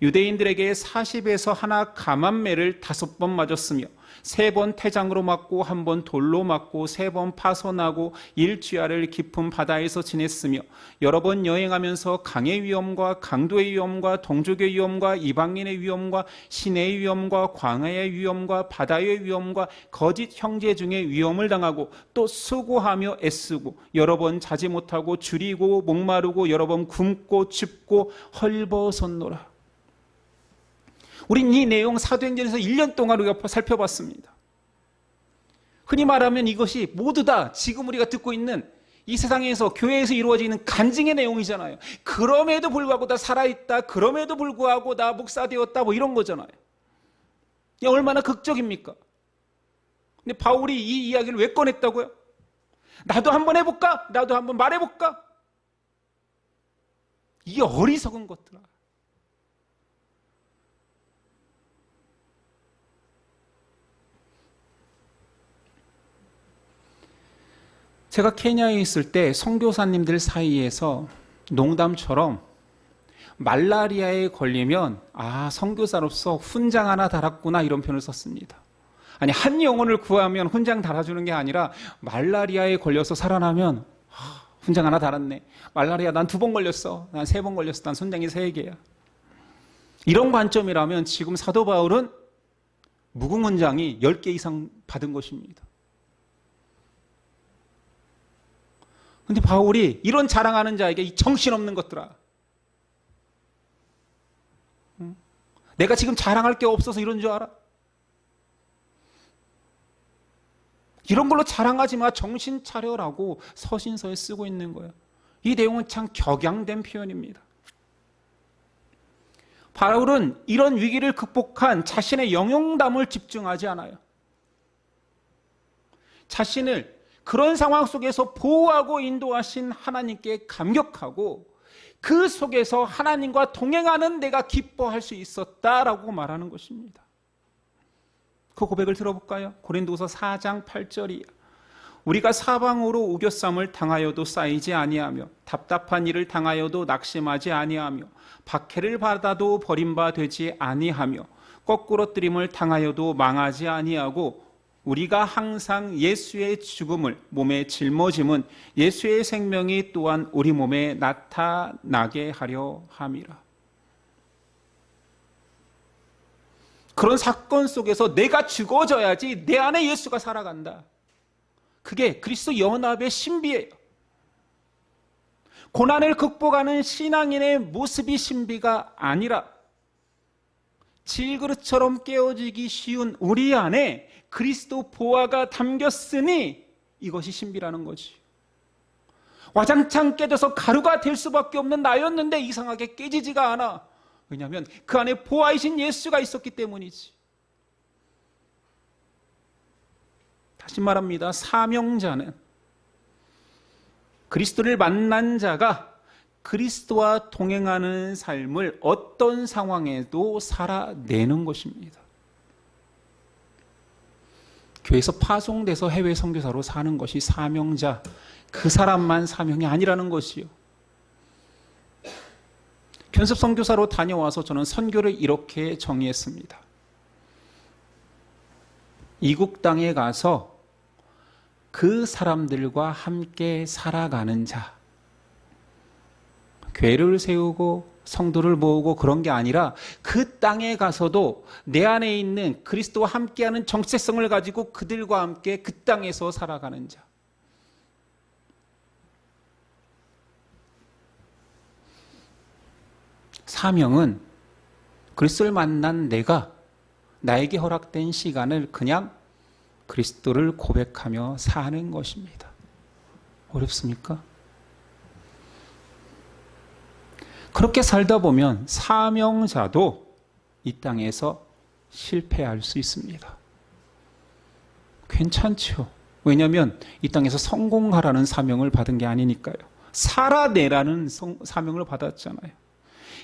유대인들에게 40에서 하나 감한매를 5번 맞았으며 3번 태장으로 맞고 1번 돌로 맞고 3번 파손하고 일주야를 깊은 바다에서 지냈으며 여러 번 여행하면서 강의 위험과 강도의 위험과 동족의 위험과 이방인의 위험과 시내의 위험과 광야의 위험과 바다의 위험과 거짓 형제 중에 위험을 당하고 또 수고하며 애쓰고 여러 번 자지 못하고 줄이고 목마르고 여러 번 굶고 춥고 헐벗었노라. 우린 이 내용 사도행전에서 1년 동안 우리가 살펴봤습니다. 흔히 말하면 이것이 모두 다 지금 우리가 듣고 있는 이 세상에서 교회에서 이루어지는 간증의 내용이잖아요. 그럼에도 불구하고 다 살아있다. 그럼에도 불구하고 나 목사 되었다. 뭐 이런 거잖아요. 얼마나 극적입니까? 근데 바울이 이 이야기를 왜 꺼냈다고요? 나도 한번 해볼까? 나도 한번 말해볼까? 이게 어리석은 것들아. 제가 케냐에 있을 때 선교사님들 사이에서 농담처럼 말라리아에 걸리면 선교사로서 훈장 하나 달았구나 이런 표현을 썼습니다. 아니, 한 영혼을 구하면 훈장 달아주는 게 아니라 말라리아에 걸려서 살아나면 훈장 하나 달았네. 말라리아 난 2번 걸렸어. 난 3번 걸렸어. 난 훈장이 3개야. 이런 관점이라면 지금 사도 바울은 무궁훈장이 10개 이상 받은 것입니다. 근데 바울이 이런 자랑하는 자에게 이 정신없는 것들아. 내가 지금 자랑할 게 없어서 이런 줄 알아? 이런 걸로 자랑하지 마. 정신 차려라고 서신서에 쓰고 있는 거예요. 이 내용은 참 격양된 표현입니다. 바울은 이런 위기를 극복한 자신의 영용담을 집중하지 않아요. 자신을 그런 상황 속에서 보호하고 인도하신 하나님께 감격하고 그 속에서 하나님과 동행하는 내가 기뻐할 수 있었다라고 말하는 것입니다. 그 고백을 들어볼까요? 고린도서 4장 8절이야. 우리가 사방으로 우겨쌈을 당하여도 쌓이지 아니하며 답답한 일을 당하여도 낙심하지 아니하며 박해를 받아도 버림받지 아니하며 거꾸러뜨림을 당하여도 망하지 아니하고 우리가 항상 예수의 죽음을 몸에 짊어짐은 예수의 생명이 또한 우리 몸에 나타나게 하려 함이라. 그런 사건 속에서 내가 죽어져야지 내 안에 예수가 살아간다. 그게 그리스도 연합의 신비예요. 고난을 극복하는 신앙인의 모습이 신비가 아니라 질그릇처럼 깨어지기 쉬운 우리 안에 그리스도 보화가 담겼으니 이것이 신비라는 거지. 와장창 깨져서 가루가 될 수밖에 없는 나였는데 이상하게 깨지지가 않아. 왜냐하면 그 안에 보화이신 예수가 있었기 때문이지. 다시 말합니다. 사명자는 그리스도를 만난 자가 그리스도와 동행하는 삶을 어떤 상황에도 살아내는 것입니다. 교회에서 파송돼서 해외 선교사로 사는 것이 사명자, 그 사람만 사명이 아니라는 것이요. 견습 선교사로 다녀와서 저는 선교를 이렇게 정의했습니다. 이국 땅에 가서 그 사람들과 함께 살아가는 자, 교회를 세우고 성도를 모으고 그런 게 아니라 그 땅에 가서도 내 안에 있는 그리스도와 함께하는 정체성을 가지고 그들과 함께 그 땅에서 살아가는 자. 사명은 그리스도를 만난 내가 나에게 허락된 시간을 그냥 그리스도를 고백하며 사는 것입니다. 어렵습니까? 그렇게 살다 보면 사명자도 이 땅에서 실패할 수 있습니다. 괜찮죠. 왜냐하면 이 땅에서 성공하라는 사명을 받은 게 아니니까요. 살아내라는 사명을 받았잖아요.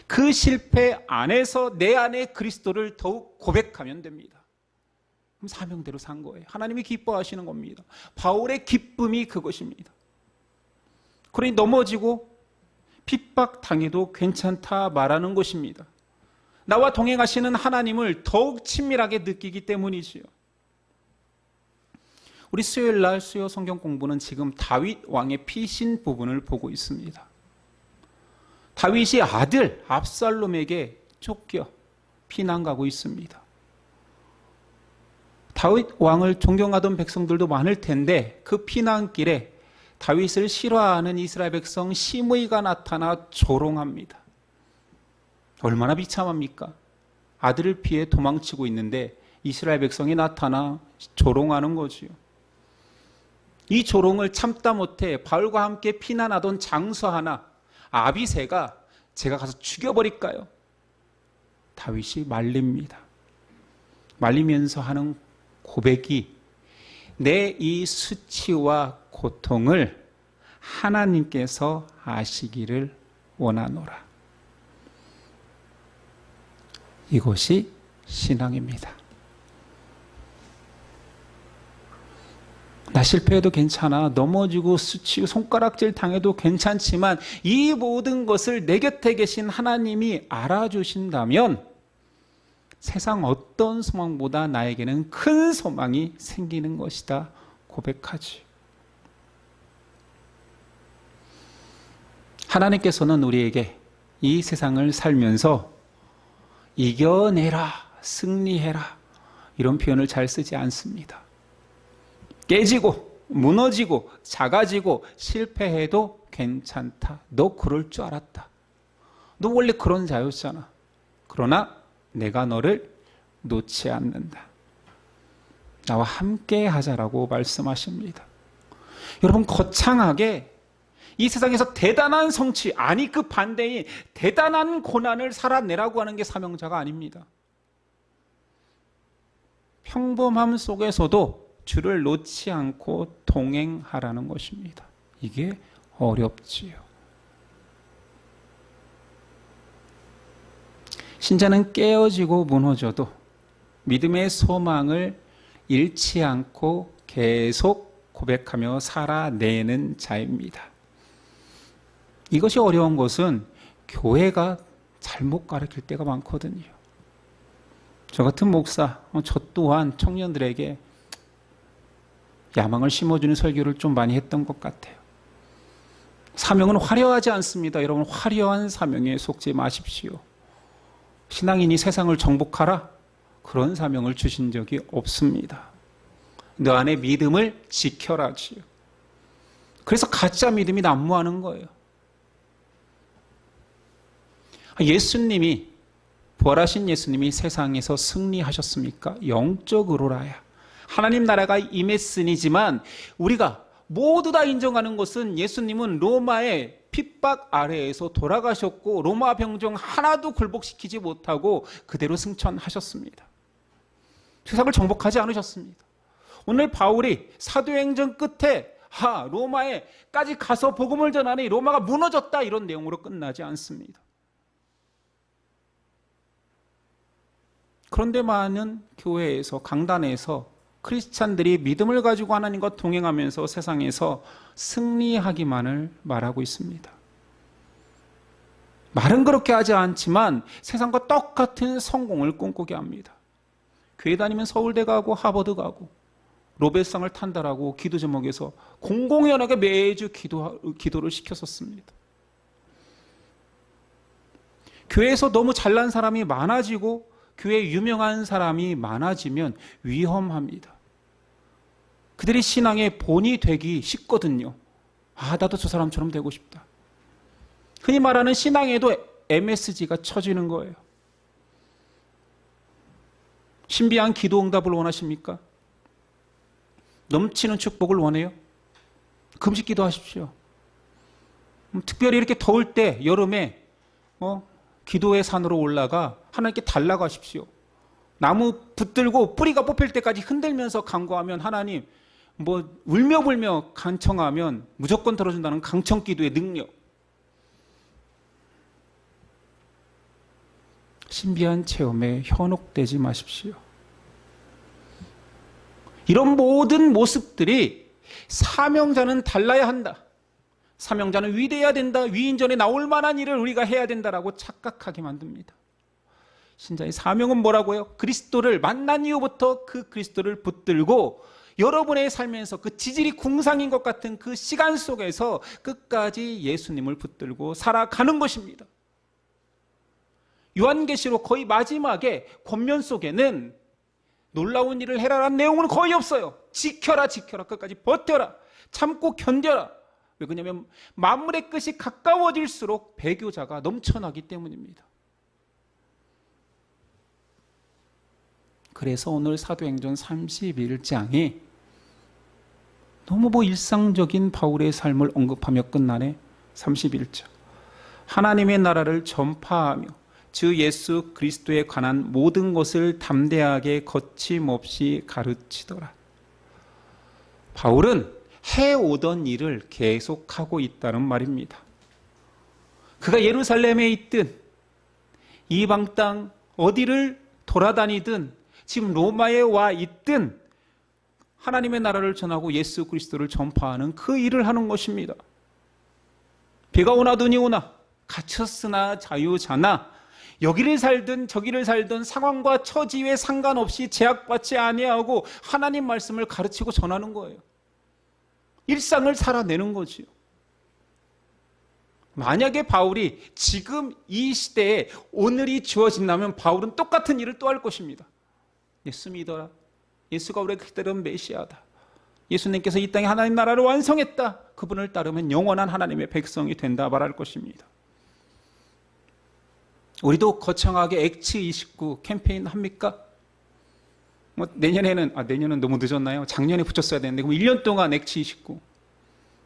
그 실패 안에서 내 안에 그리스도를 더욱 고백하면 됩니다. 그럼 사명대로 산 거예요. 하나님이 기뻐하시는 겁니다. 바울의 기쁨이 그것입니다. 그러니 넘어지고 핍박당해도 괜찮다 말하는 것입니다. 나와 동행하시는 하나님을 더욱 친밀하게 느끼기 때문이지요. 우리 수요일 날 수요 성경 공부는 지금 다윗 왕의 피신 부분을 보고 있습니다. 다윗이 아들 압살롬에게 쫓겨 피난 가고 있습니다. 다윗 왕을 존경하던 백성들도 많을 텐데 그 피난길에 다윗을 싫어하는 이스라엘 백성 시므이가 나타나 조롱합니다. 얼마나 비참합니까? 아들을 피해 도망치고 있는데 이스라엘 백성이 나타나 조롱하는 거지요. 이 조롱을 참다 못해 바울과 함께 피난하던 장수 하나 아비새가 제가 가서 죽여버릴까요? 다윗이 말립니다. 말리면서 하는 고백이 내 이 수치와 고통을 하나님께서 아시기를 원하노라. 이것이 신앙입니다. 나 실패해도 괜찮아. 넘어지고 수치고 손가락질 당해도 괜찮지만 이 모든 것을 내 곁에 계신 하나님이 알아주신다면 세상 어떤 소망보다 나에게는 큰 소망이 생기는 것이다 고백하지. 하나님께서는 우리에게 이 세상을 살면서 이겨내라, 승리해라 이런 표현을 잘 쓰지 않습니다. 깨지고 무너지고 작아지고 실패해도 괜찮다. 너 그럴 줄 알았다. 너 원래 그런 자였잖아. 그러나 내가 너를 놓지 않는다. 나와 함께 하자라고 말씀하십니다. 여러분 거창하게 이 세상에서 대단한 성취, 아니 그 반대인 대단한 고난을 살아내라고 하는 게 사명자가 아닙니다. 평범함 속에서도 주를 놓지 않고 동행하라는 것입니다. 이게 어렵지요. 신자는 깨어지고 무너져도 믿음의 소망을 잃지 않고 계속 고백하며 살아내는 자입니다. 이것이 어려운 것은 교회가 잘못 가르칠 때가 많거든요. 저 같은 목사, 저 또한 청년들에게 야망을 심어주는 설교를 좀 많이 했던 것 같아요. 사명은 화려하지 않습니다. 여러분 화려한 사명에 속지 마십시오. 신앙인이 세상을 정복하라? 그런 사명을 주신 적이 없습니다. 너 안에 믿음을 지켜라지요. 그래서 가짜 믿음이 난무하는 거예요. 예수님이 부활하신 예수님이 세상에서 승리하셨습니까? 영적으로라야. 하나님 나라가 임했으니지만 우리가 모두 다 인정하는 것은 예수님은 로마의 핍박 아래에서 돌아가셨고 로마 병정 하나도 굴복시키지 못하고 그대로 승천하셨습니다. 세상을 정복하지 않으셨습니다. 오늘 바울이 사도행전 끝에 로마에까지 가서 복음을 전하니 로마가 무너졌다 이런 내용으로 끝나지 않습니다. 그런데 많은 교회에서 강단에서 크리스찬들이 믿음을 가지고 하나님과 동행하면서 세상에서 승리하기만을 말하고 있습니다. 말은 그렇게 하지 않지만 세상과 똑같은 성공을 꿈꾸게 합니다. 교회 다니면 서울대 가고 하버드 가고 노벨상을 탄다라고 기도 제목에서 공공연하게 매주 기도를 시켰었습니다. 교회에서 너무 잘난 사람이 많아지고 교회에 유명한 사람이 많아지면 위험합니다. 그들이 신앙의 본이 되기 쉽거든요. 나도 저 사람처럼 되고 싶다. 흔히 말하는 신앙에도 MSG가 쳐지는 거예요. 신비한 기도 응답을 원하십니까? 넘치는 축복을 원해요? 금식 기도하십시오. 특별히 이렇게 더울 때 여름에 기도의 산으로 올라가 하나님께 달라고 하십시오. 나무 붙들고 뿌리가 뽑힐 때까지 흔들면서 간구하면 하나님 울며불며 간청하면 무조건 들어준다는 강청 기도의 능력. 신비한 체험에 현혹되지 마십시오. 이런 모든 모습들이 사명자는 달라야 한다. 사명자는 위대해야 된다. 위인전에 나올 만한 일을 우리가 해야 된다라고 착각하게 만듭니다. 신자의 사명은 뭐라고요? 그리스도를 만난 이후부터 그 그리스도를 붙들고 여러분의 삶에서 그 지질이 궁상인 것 같은 그 시간 속에서 끝까지 예수님을 붙들고 살아가는 것입니다. 요한계시록 거의 마지막에 권면 속에는 놀라운 일을 해라라는 내용은 거의 없어요. 지켜라 지켜라 끝까지 버텨라 참고 견뎌라. 왜 그러냐면 만물의 끝이 가까워질수록 배교자가 넘쳐나기 때문입니다. 그래서 오늘 사도행전 31장이 너무 일상적인 바울의 삶을 언급하며 끝나네. 31절 하나님의 나라를 전파하며 주 예수 그리스도에 관한 모든 것을 담대하게 거침없이 가르치더라. 바울은 해오던 일을 계속하고 있다는 말입니다. 그가 예루살렘에 있든 이방 땅 어디를 돌아다니든 지금 로마에 와 있든 하나님의 나라를 전하고 예수 그리스도를 전파하는 그 일을 하는 것입니다. 비가 오나 눈이 오나 갇혔으나 자유자나 여기를 살든 저기를 살든 상황과 처지에 상관없이 제약받지 아니하고 하나님 말씀을 가르치고 전하는 거예요. 일상을 살아내는 거지요. 만약에 바울이 지금 이 시대에 오늘이 주어진다면 바울은 똑같은 일을 또 할 것입니다. 예수 믿어라. 예수가 우리가 기다리는 메시아다. 예수님께서 이 땅에 하나님 나라를 완성했다. 그분을 따르면 영원한 하나님의 백성이 된다 말할 것입니다. 우리도 거창하게 X29 캠페인 합니까? 내년은 너무 늦었나요? 작년에 붙였어야 되는데 그럼 1년 동안 X29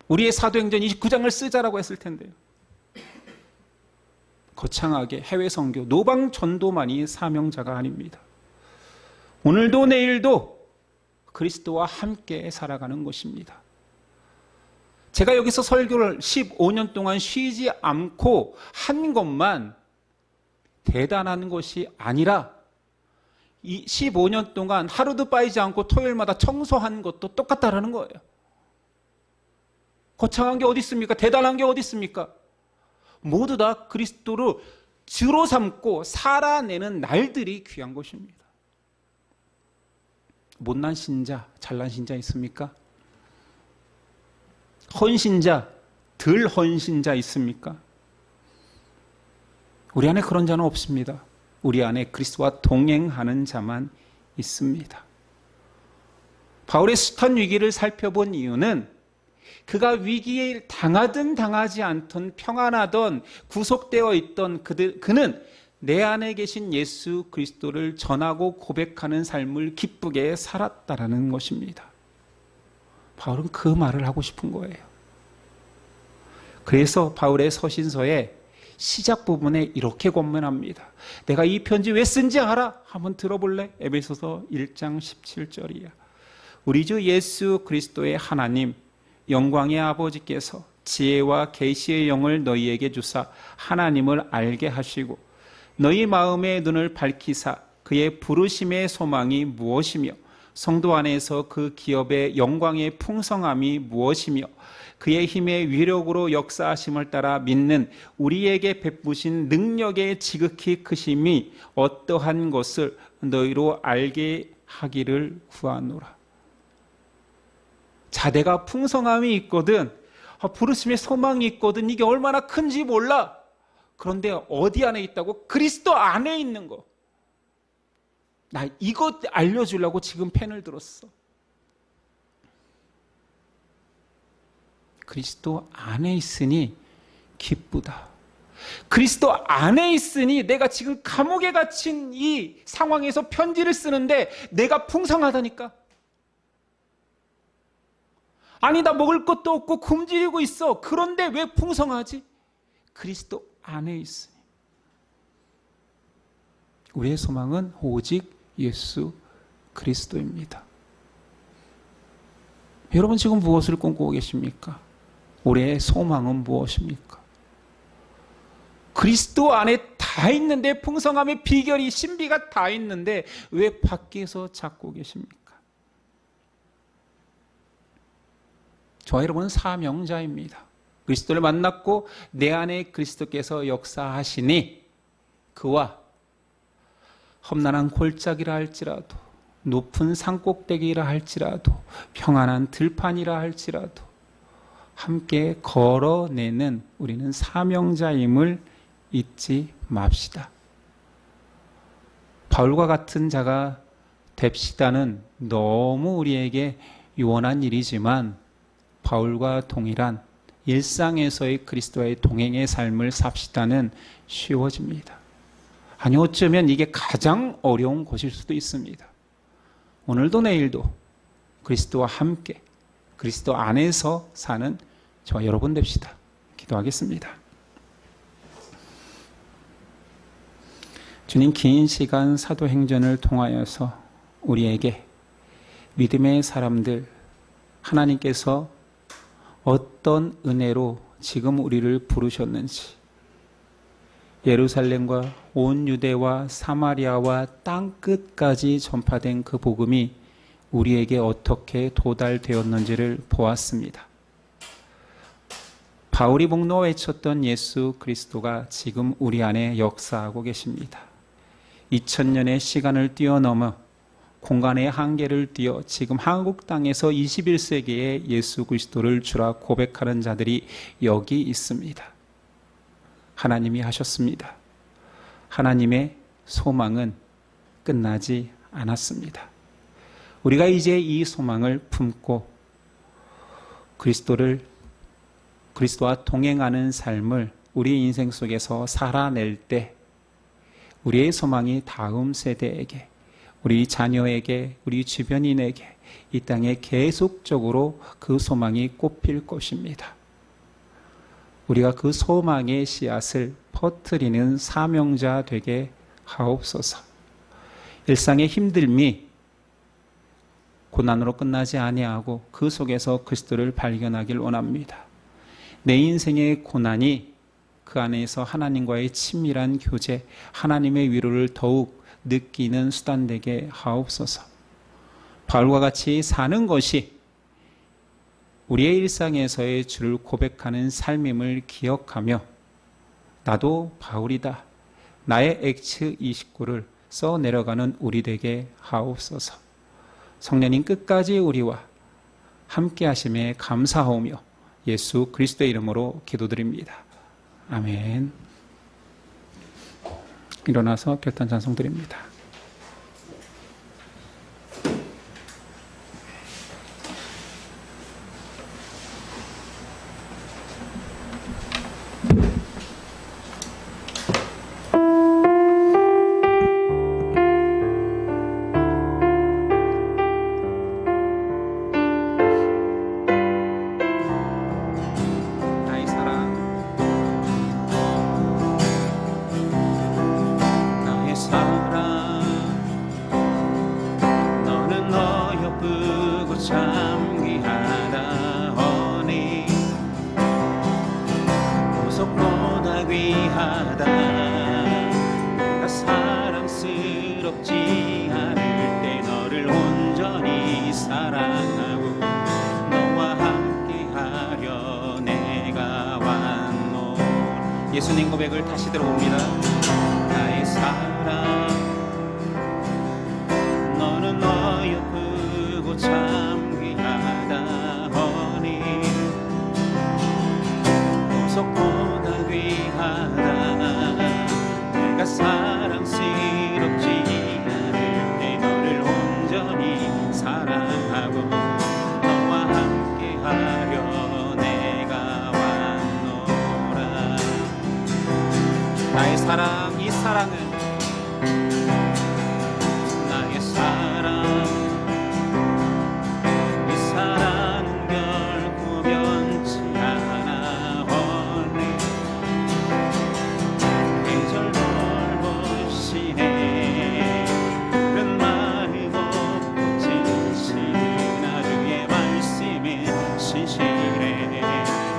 우리의 사도행전 29장을 쓰자라고 했을 텐데요. 거창하게 해외 선교 노방 전도만이 사명자가 아닙니다. 오늘도 내일도 그리스도와 함께 살아가는 것입니다. 제가 여기서 설교를 15년 동안 쉬지 않고 한 것만 대단한 것이 아니라 이 15년 동안 하루도 빠지지 않고 토요일마다 청소한 것도 똑같다라는 거예요. 거창한 게 어디 있습니까? 대단한 게 어디 있습니까? 모두 다 그리스도를 주로 삼고 살아내는 날들이 귀한 것입니다. 못난 신자, 잘난 신자 있습니까? 헌신자, 덜 헌신자 있습니까? 우리 안에 그런 자는 없습니다. 우리 안에 그리스도와 동행하는 자만 있습니다. 바울의 숱한 위기를 살펴본 이유는 그가 위기에 당하든 당하지 않든 평안하던 구속되어 있던 그는 내 안에 계신 예수 그리스도를 전하고 고백하는 삶을 기쁘게 살았다라는 것입니다. 바울은 그 말을 하고 싶은 거예요. 그래서 바울의 서신서에 시작 부분에 이렇게 권면합니다. 내가 이 편지 왜 쓴지 알아? 한번 들어볼래? 에베소서 1장 17절이야. 우리 주 예수 그리스도의 하나님 영광의 아버지께서 지혜와 계시의 영을 너희에게 주사 하나님을 알게 하시고 너희 마음의 눈을 밝히사 그의 부르심의 소망이 무엇이며 성도 안에서 그 기업의 영광의 풍성함이 무엇이며 그의 힘의 위력으로 역사하심을 따라 믿는 우리에게 베푸신 능력의 지극히 크심이 어떠한 것을 너희로 알게 하기를 구하노라. 자대가 풍성함이 있거든, 부르심의 소망이 있거든, 이게 얼마나 큰지 몰라. 그런데 어디 안에 있다고? 그리스도 안에 있는 거. 나 이것 알려주려고 지금 펜을 들었어. 그리스도 안에 있으니 기쁘다. 그리스도 안에 있으니 내가 지금 감옥에 갇힌 이 상황에서 편지를 쓰는데 내가 풍성하다니까. 아니, 나 먹을 것도 없고 굶주리고 있어. 그런데 왜 풍성하지? 그리스도 안에 있으니. 우리의 소망은 오직 예수 그리스도입니다. 여러분 지금 무엇을 꿈꾸고 계십니까? 우리의 소망은 무엇입니까? 그리스도 안에 다 있는데, 풍성함의 비결이, 신비가 다 있는데 왜 밖에서 찾고 계십니까? 저와 여러분은 사명자입니다. 그리스도를 만났고 내 안에 그리스도께서 역사하시니 그와 험난한 골짜기라 할지라도, 높은 산꼭대기라 할지라도, 평안한 들판이라 할지라도 함께 걸어내는 우리는 사명자임을 잊지 맙시다. 바울과 같은 자가 됩시다는 너무 우리에게 유언한 일이지만 바울과 동일한 일상에서의 그리스도와의 동행의 삶을 삽시다는 쉬워집니다. 아니, 어쩌면 이게 가장 어려운 것일 수도 있습니다. 오늘도 내일도 그리스도와 함께 그리스도 안에서 사는 저와 여러분 됩시다. 기도하겠습니다. 주님, 긴 시간 사도행전을 통하여서 우리에게 믿음의 사람들, 하나님께서 어떤 은혜로 지금 우리를 부르셨는지, 예루살렘과 온 유대와 사마리아와 땅끝까지 전파된 그 복음이 우리에게 어떻게 도달되었는지를 보았습니다. 바울이 복노 외쳤던 예수 그리스도가 지금 우리 안에 역사하고 계십니다. 2000년의 시간을 뛰어넘어 공간의 한계를 뛰어 지금 한국 땅에서 21세기의 예수 그리스도를 주라 고백하는 자들이 여기 있습니다. 하나님이 하셨습니다. 하나님의 소망은 끝나지 않았습니다. 우리가 이제 이 소망을 품고 그리스도와 동행하는 삶을 우리 인생 속에서 살아낼 때 우리의 소망이 다음 세대에게, 우리 자녀에게, 우리 주변인에게 이 땅에 계속적으로 그 소망이 꽃필 것입니다. 우리가 그 소망의 씨앗을 퍼뜨리는 사명자 되게 하옵소서. 일상의 힘듦이 고난으로 끝나지 아니하고 그 속에서 그리스도를 발견하길 원합니다. 내 인생의 고난이 그 안에서 하나님과의 친밀한 교제, 하나님의 위로를 더욱 느끼는 수단 되게 하옵소서. 바울과 같이 사는 것이 우리의 일상에서의 주를 고백하는 삶임을 기억하며 나도 바울이다, 나의 엑츠 29를 써 내려가는 우리 되게 하옵소서. 성령님 끝까지 우리와 함께 하심에 감사하오며 예수 그리스도의 이름으로 기도드립니다. 아멘. 일어나서 결단 찬송 드립니다. 사랑스럽지 않을 때 너를 온전히 사랑하고 너와 함께하려 내가 왔노. 예수님 고백을 다시 들어봅니다. 나의 사랑 너는 어여쁘고 참 귀하다 허니 보석보다 귀하다. 내가 사랑스럽지 않을 때 너를 온전히 사랑하고 너와 함께하려 내가 왔노라. 나의 사랑, 이 사랑은 나의 사랑, 이 사랑은 결코 변치 않아 허니 계절 돌보시네. 푸른 마음 없고 진실은 아주의 말씀에 신실해.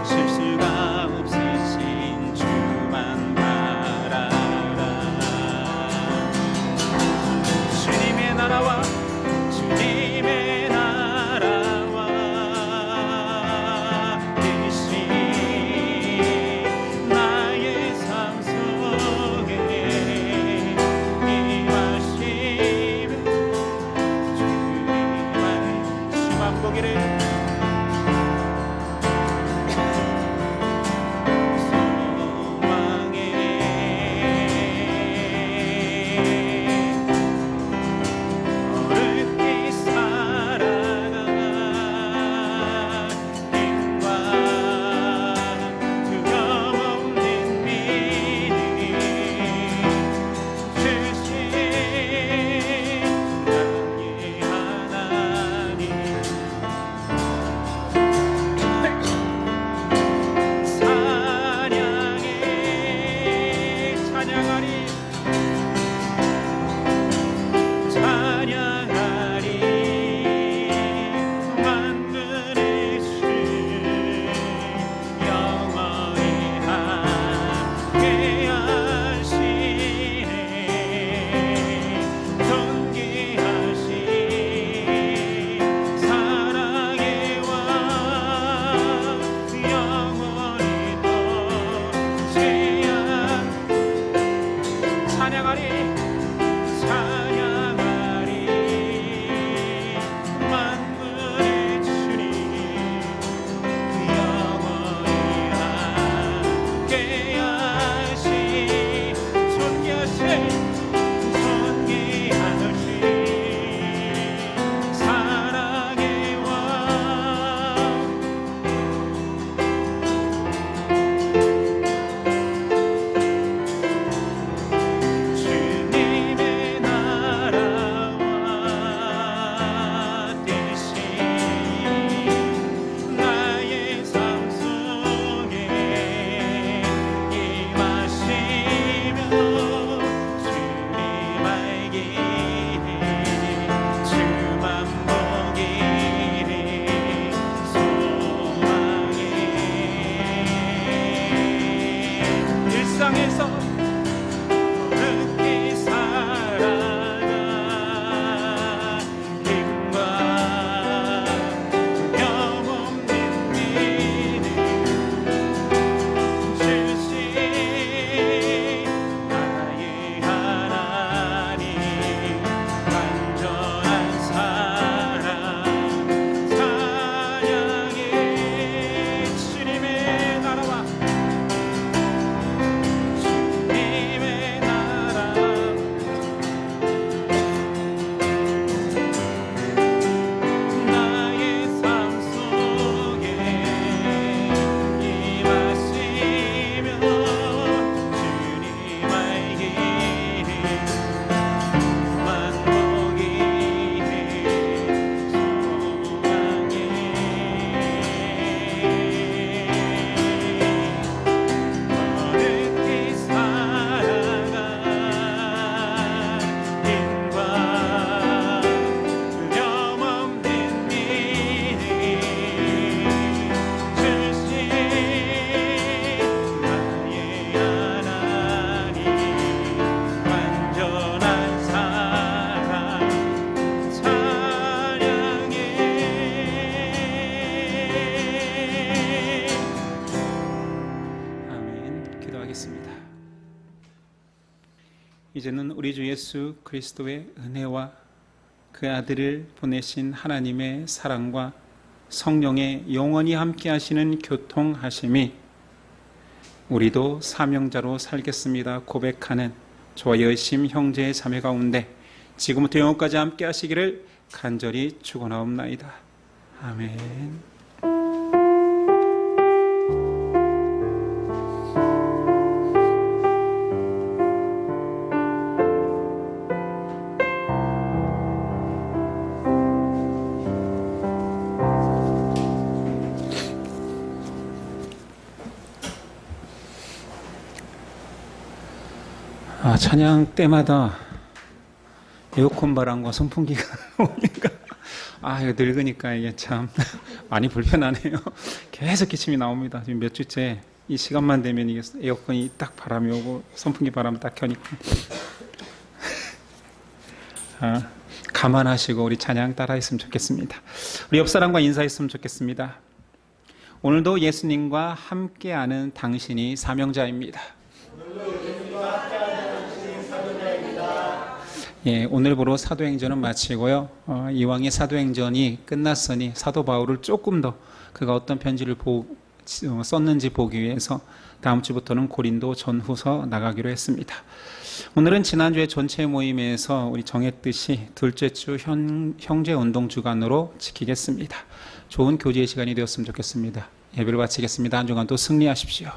실수가 없으신 주만 바라보네. 이제는 우리 주 예수 그리스도의 은혜와 그 아들을 보내신 하나님의 사랑과 성령의 영원히 함께 하시는 교통하심이 우리도 사명자로 살겠습니다 고백하는 저와 여심 형제의 자매 가운데 지금부터 영원까지 함께 하시기를 간절히 축원하옵나이다. 아멘. 찬양 때마다 에어컨 바람과 선풍기가 오니까 이거 늙으니까 이게 참 많이 불편하네요. 계속 기침이 나옵니다. 지금 몇 주째 이 시간만 되면 이게 에어컨이 딱 바람이 오고 선풍기 바람 딱 켜니까 감안하시고 우리 찬양 따라했으면 좋겠습니다. 우리 옆 사람과 인사했으면 좋겠습니다. 오늘도 예수님과 함께하는 당신이 사명자입니다. 예, 오늘부로 사도행전은 마치고요. 이왕의 사도행전이 끝났으니 사도 바울을 조금 더 그가 어떤 편지를 썼는지 보기 위해서 다음 주부터는 고린도 전후서 나가기로 했습니다. 오늘은 지난주에 전체 모임에서 우리 정했듯이 둘째 주 형제 운동 주간으로 지키겠습니다. 좋은 교제의 시간이 되었으면 좋겠습니다. 예배를 마치겠습니다. 한 주간 또 승리하십시오.